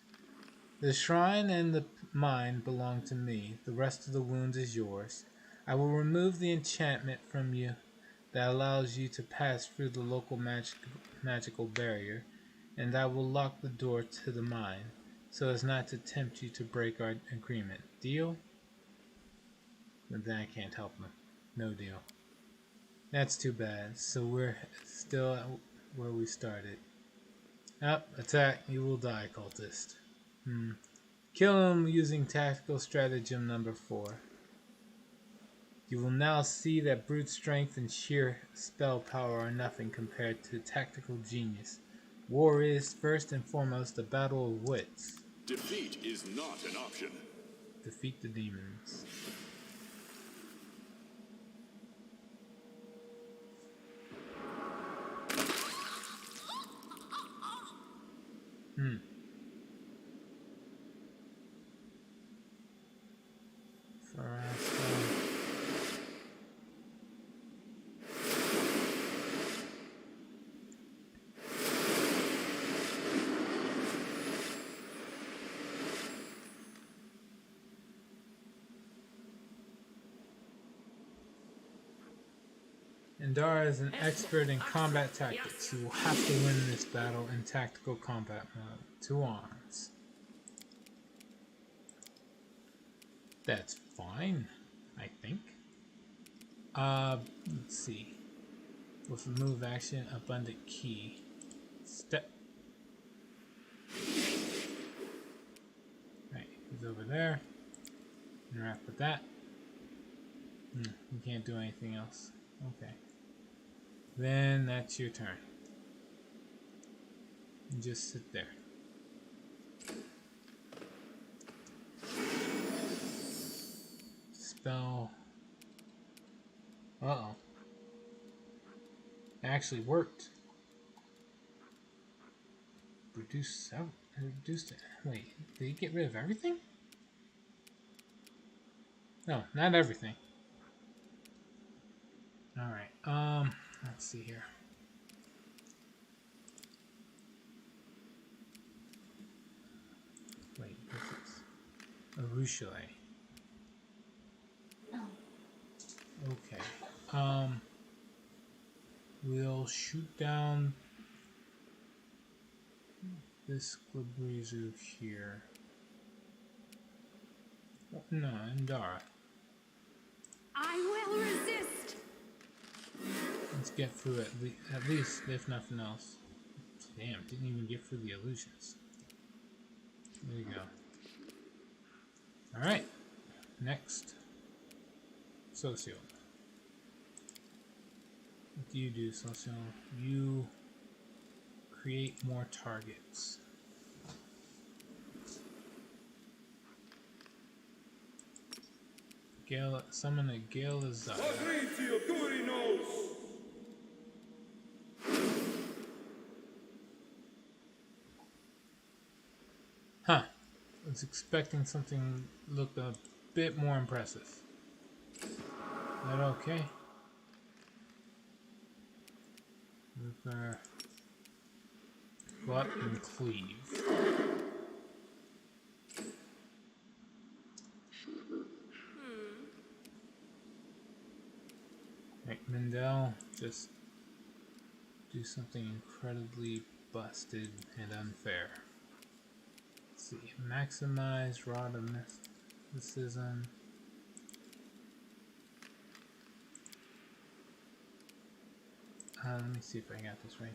The shrine and the mine belong to me. The rest of the wounds is yours. I will remove the enchantment from you that allows you to pass through the local magical barrier, and I will lock the door to the mine, so as not to tempt you to break our agreement. Deal? But then I can't help them. No deal. That's too bad. So we're still at where we started. Up, attack. You will die, cultist. Kill him using tactical stratagem number 4. You will now see that brute strength and sheer spell power are nothing compared to tactical genius. War is, first and foremost, a battle of wits. Defeat is not an option. Defeat the demons. Indara is an expert in combat tactics. You will have to win this battle in tactical combat mode. 2 arms. That's fine, I think. Let's see. With a move action, abundant key. Step. Right, he's over there. Interact with that. You can't do anything else. Okay. Then that's your turn. And just sit there. Spell. Uh-oh. It actually worked. Reduced it. Wait, did he get rid of everything? No, not everything. Alright, let's see here. Wait, what's this? A Ruchelet. Okay. We'll shoot down this Glabrezu here. Oh, no, Indara. I will resist. Let's Let's get through at least, if nothing else. Damn, didn't even get through the illusions. There you go. Alright, next. Socio. What do you do, Socio? You create more targets. Gale, summon a Gale Azar. Huh. I was expecting something look a bit more impressive. Is that okay? Go up and cleave. Right, Mendel, just do something incredibly busted and unfair. Let's see, maximize Rod of Mysticism. Let me see if I got this right.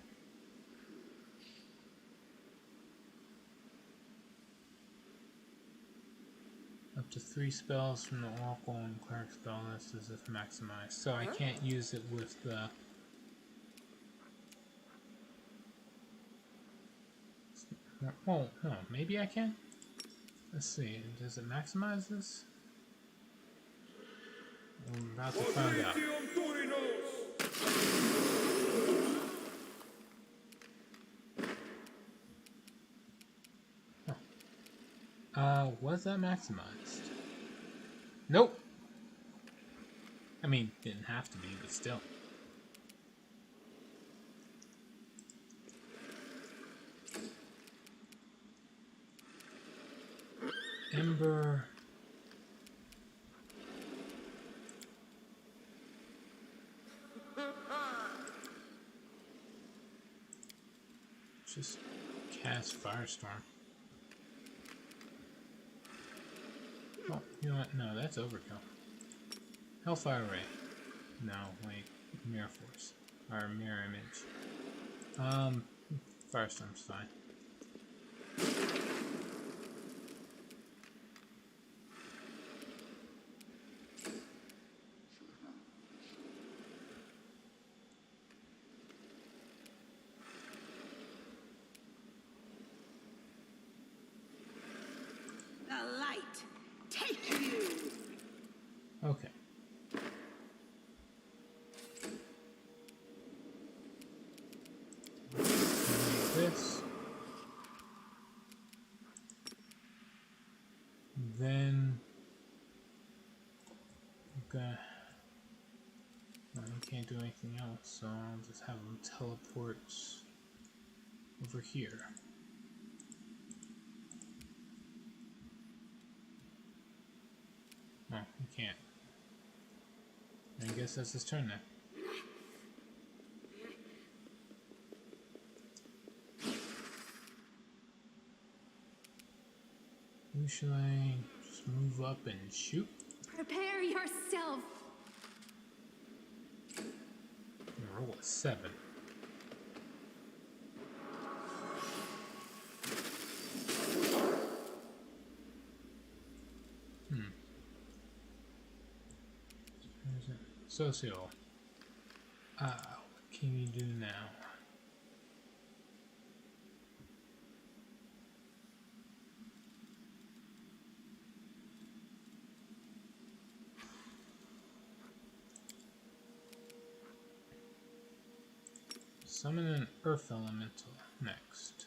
Up to 3 spells from the Oracle and Cleric spell list is if maximized. So I can't use it with the... Oh, no, maybe I can? Let's see, does it maximize this? I'm about to find out. Was that maximized? Nope. I mean, didn't have to be, but still. Ember. Just cast Firestorm. Oh, you know what? No, that's overkill. Hellfire Ray. No, wait. Mirror Force. Or Mirror Image. Firestorm's fine. The light take you. Okay. This. Then. Okay. Well, you can't do anything else, so I'll just have them teleport over here. Oh, you can't. I guess that's his turn then. Who should I just move up and shoot? Prepare yourself. Roll a 7. Socio. What can you do now? Summon an Earth Elemental next.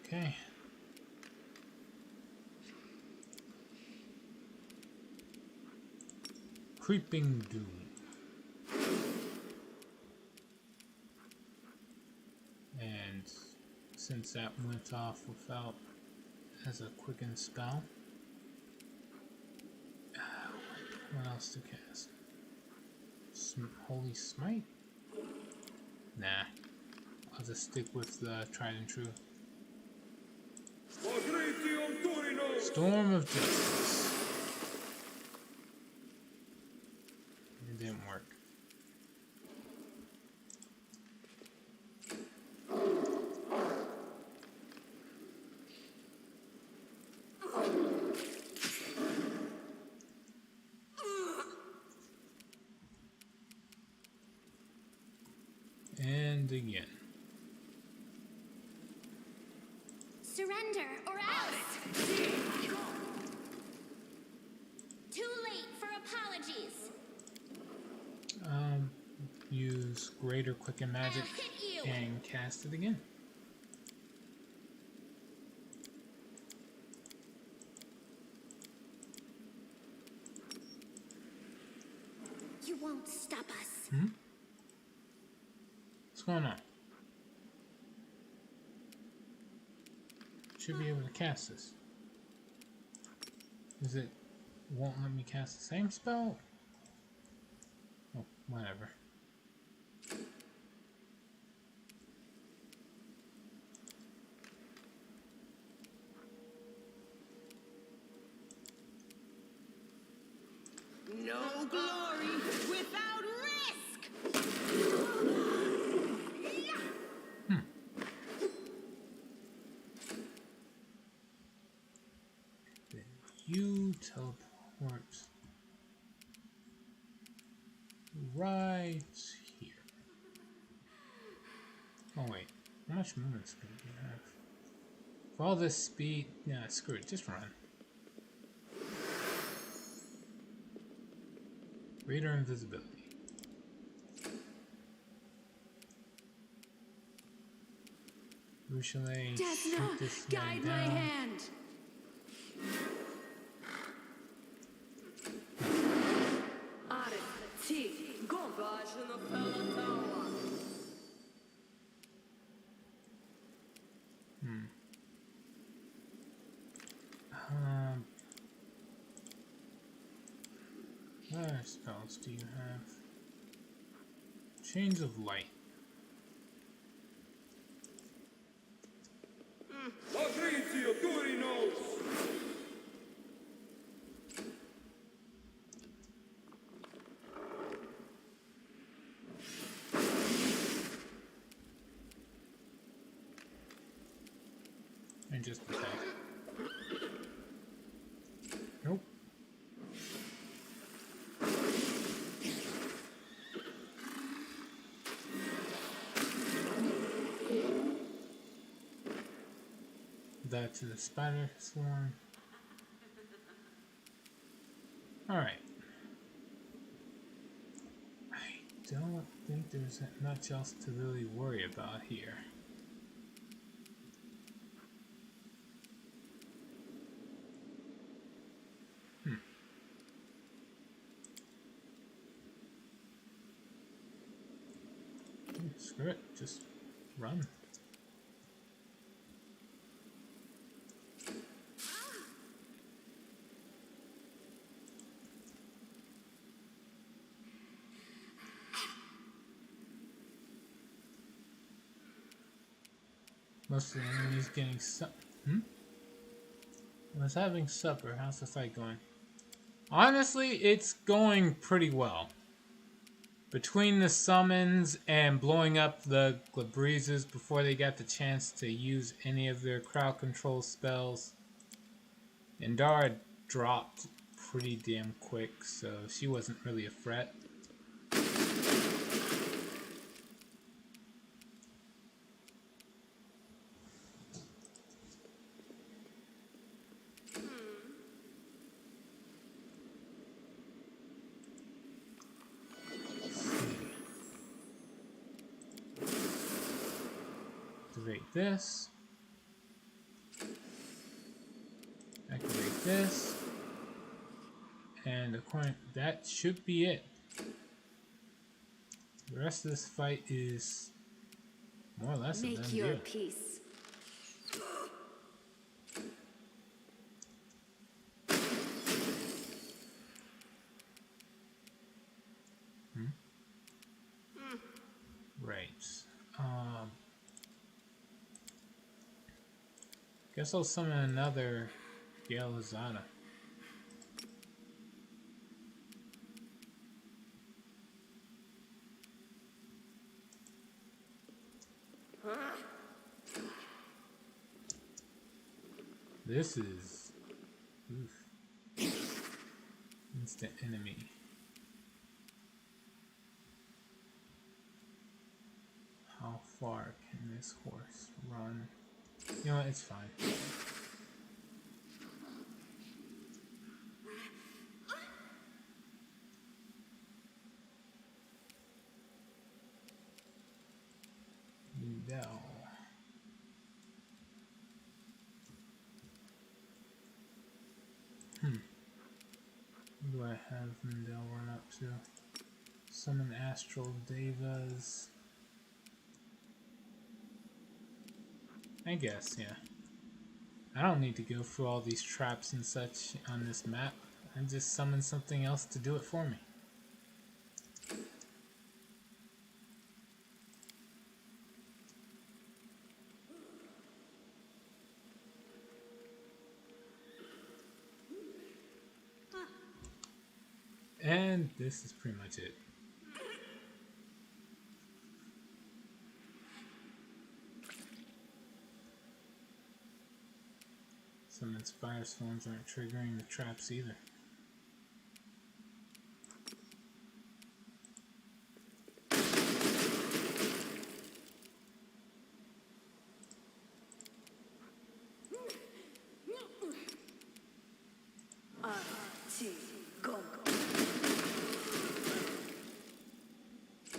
Okay. Creeping Doom. And since that went off without as a quicken spell, what else to cast? Holy Smite? Nah. I'll just stick with the tried and true. Storm of Justice. It didn't work. And again. Surrender or else. Too late for apologies. Use Greater Quicken Magic Hit you. and cast it again. You won't stop us. What's going on? Should be able to cast this. Is it won't let me cast the same spell? Oh, whatever. No glory without risk! Then you teleport right here. Oh wait, how much movement speed do you have? For all this speed, yeah, screw it, just run. Greater invisibility. Usually shoot this guy Guide my down. hand. What other spells do you have? Chains of Light. And just attack. Nope. That to the spider swarm. Alright. I don't think there's much else to really worry about here. Screw it, just run. Most of the enemies getting I was having supper. How's the fight going? Honestly, it's going pretty well. Between the summons and blowing up the Glabreezes before they got the chance to use any of their crowd control spells, Indara dropped pretty damn quick, so she wasn't really a threat. Activate this. Activate this. And according, that should be it. The rest of this fight is more or less a done Make your deal. peace. Right. Guess I'll summon another Yelazada. This is instant enemy. How far can this horse run? You know what, it's fine. No. What do I have Mendel run up to? Summon Astral Devas. I guess, yeah. I don't need to go through all these traps and such on this map. I just summon something else to do it for me. And this is pretty much it. Some Inspire Storms aren't triggering the traps either.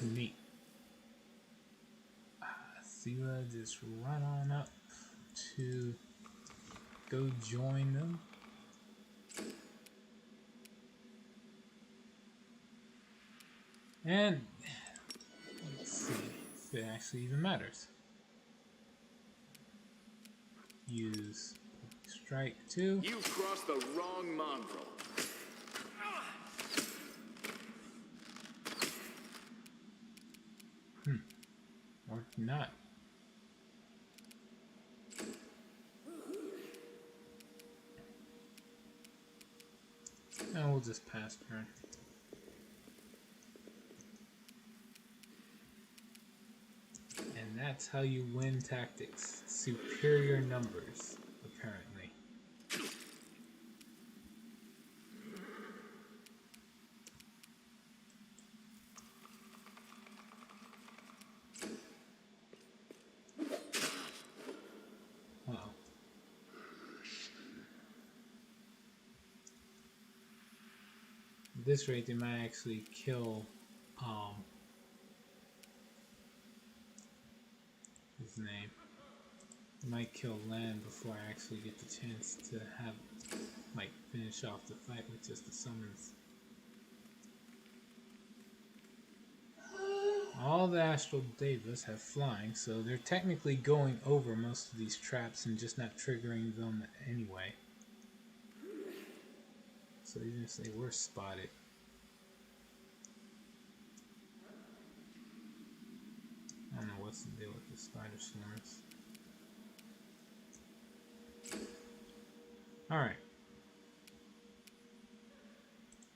Neat. Sela just run on up to go join them. And let's see if it actually even matters. Use Strike 2. You've crossed the wrong mongrel. Or not. And we'll just pass turn. And that's how you win tactics. Superior numbers, apparently. Uh-oh. At this rate, they might actually kill his name. They might kill Lan before I actually get the chance to have like finish off the fight with just the summons. All the Astral Devas have flying, so they're technically going over most of these traps and just not triggering them anyway. So even if they were spotted. I don't know what's the deal with the Spider Swarms. Alright.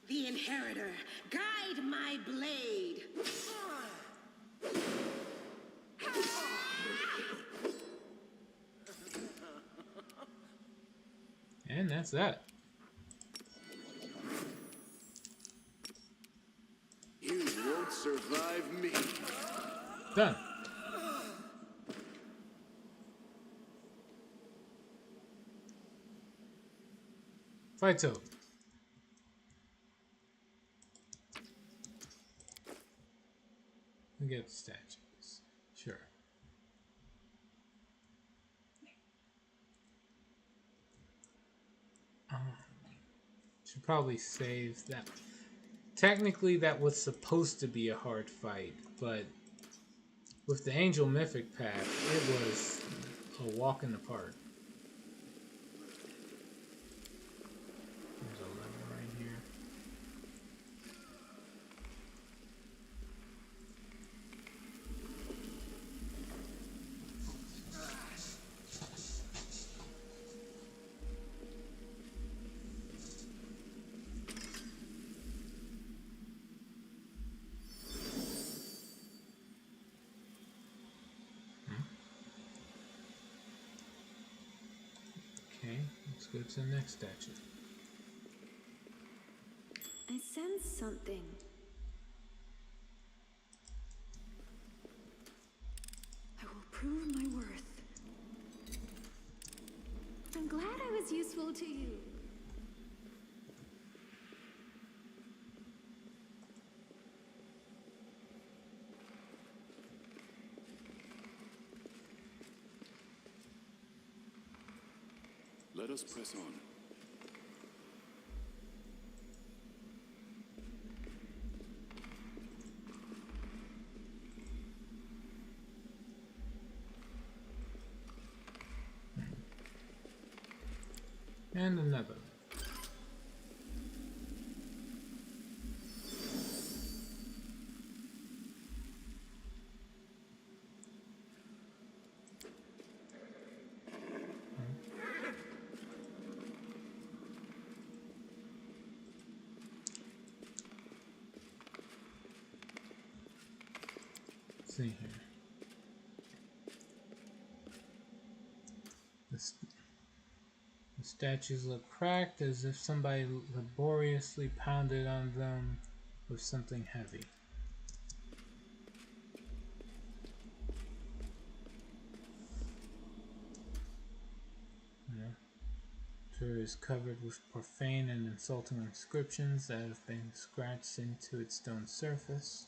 The Inheritor, guide my blade. And that's that. You won't survive me. Done. Fight's over. We get the statues. Sure. Should probably save that. Technically, that was supposed to be a hard fight, but with the Angel Mythic pack, it was a walk in the park. There's a level right here. Okay, let's go to the next statue. I sense something. I will prove my worth. I'm glad I was useful to you. Let us press on. And another. Let's see here. The statues look cracked, as if somebody laboriously pounded on them with something heavy. Tour is covered with profane and insulting inscriptions that have been scratched into its stone surface.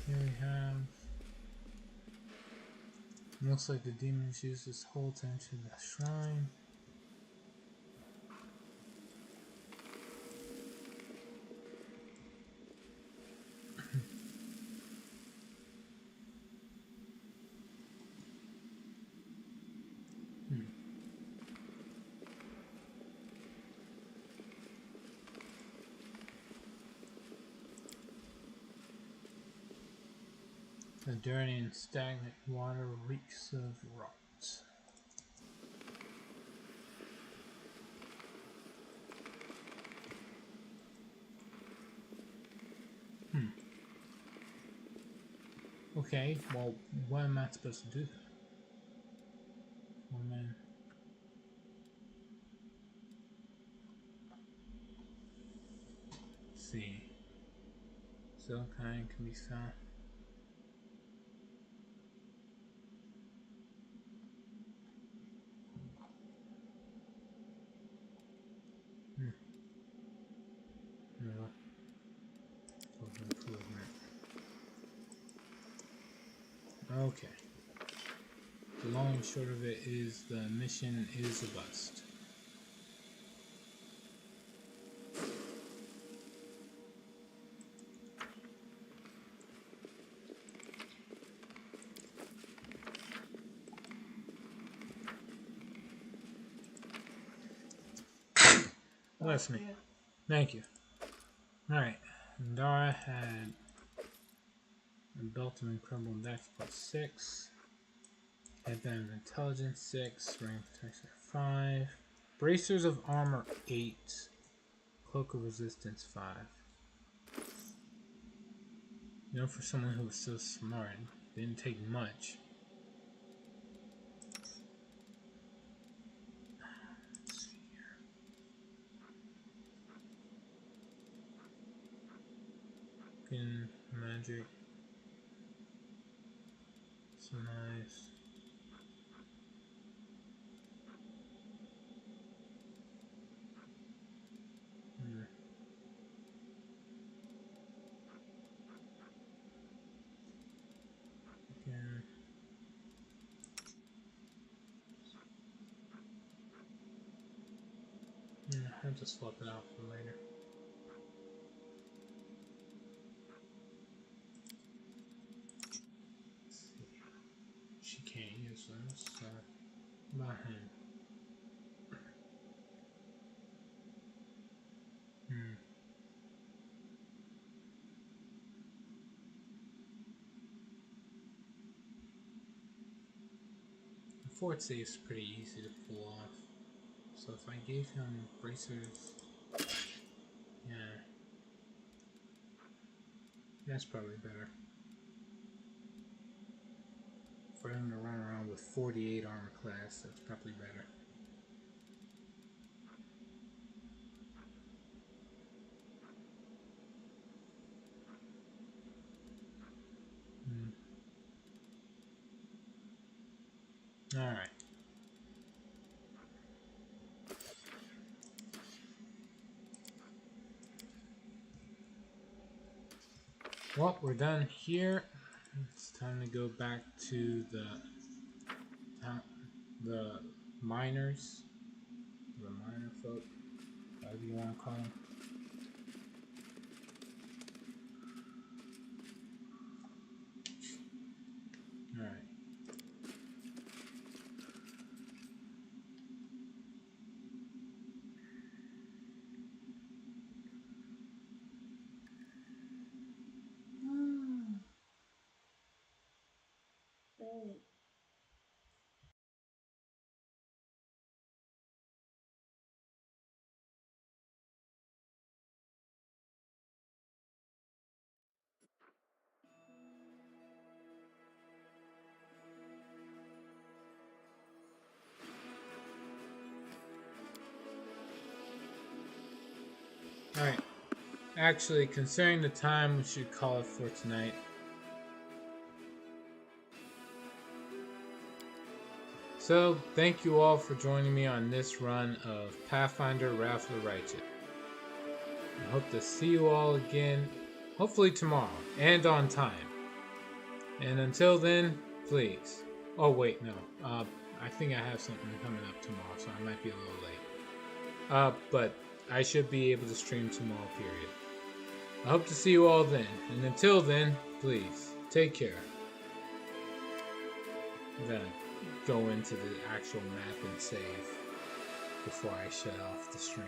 Here we have. Looks like the demons use this hole to enter the shrine. The dirty and stagnant water reeks of rot. Okay, well, what am I supposed to do? Oh man. Let's see. Silkine can be found. No. Improvement. Okay. The long and short of it is the mission is a bust. Bless me. Thank you. Alright. Dara had a belt of incredible dex plus 6. Headband of intelligence 6. Range protection 5. Bracers of armor 8. Cloak of resistance 5. You know, for someone who was so smart, it didn't take much. Man, magic. It's nice. Again. I'll just swap it out for later. Let's see. She can't use those, so about him. The fort safe is pretty easy to pull off. So if I gave him bracers, yeah, that's probably better. For him to run around with 48 armor class, that's probably better. Alright. Well, we're done here. It's time to go back to the miners, the miner folk, whatever you want to call them. All right. Alright, actually, considering the time, we should call it for tonight. So, thank you all for joining me on this run of Pathfinder Wrath of the Righteous. I hope to see you all again, hopefully tomorrow, and on time. And until then, please. Oh wait, no. I think I have something coming up tomorrow, so I might be a little late. But I should be able to stream tomorrow, period. I hope to see you all then. And until then, please, take care. I'm gonna go into the actual map and save before I shut off the stream.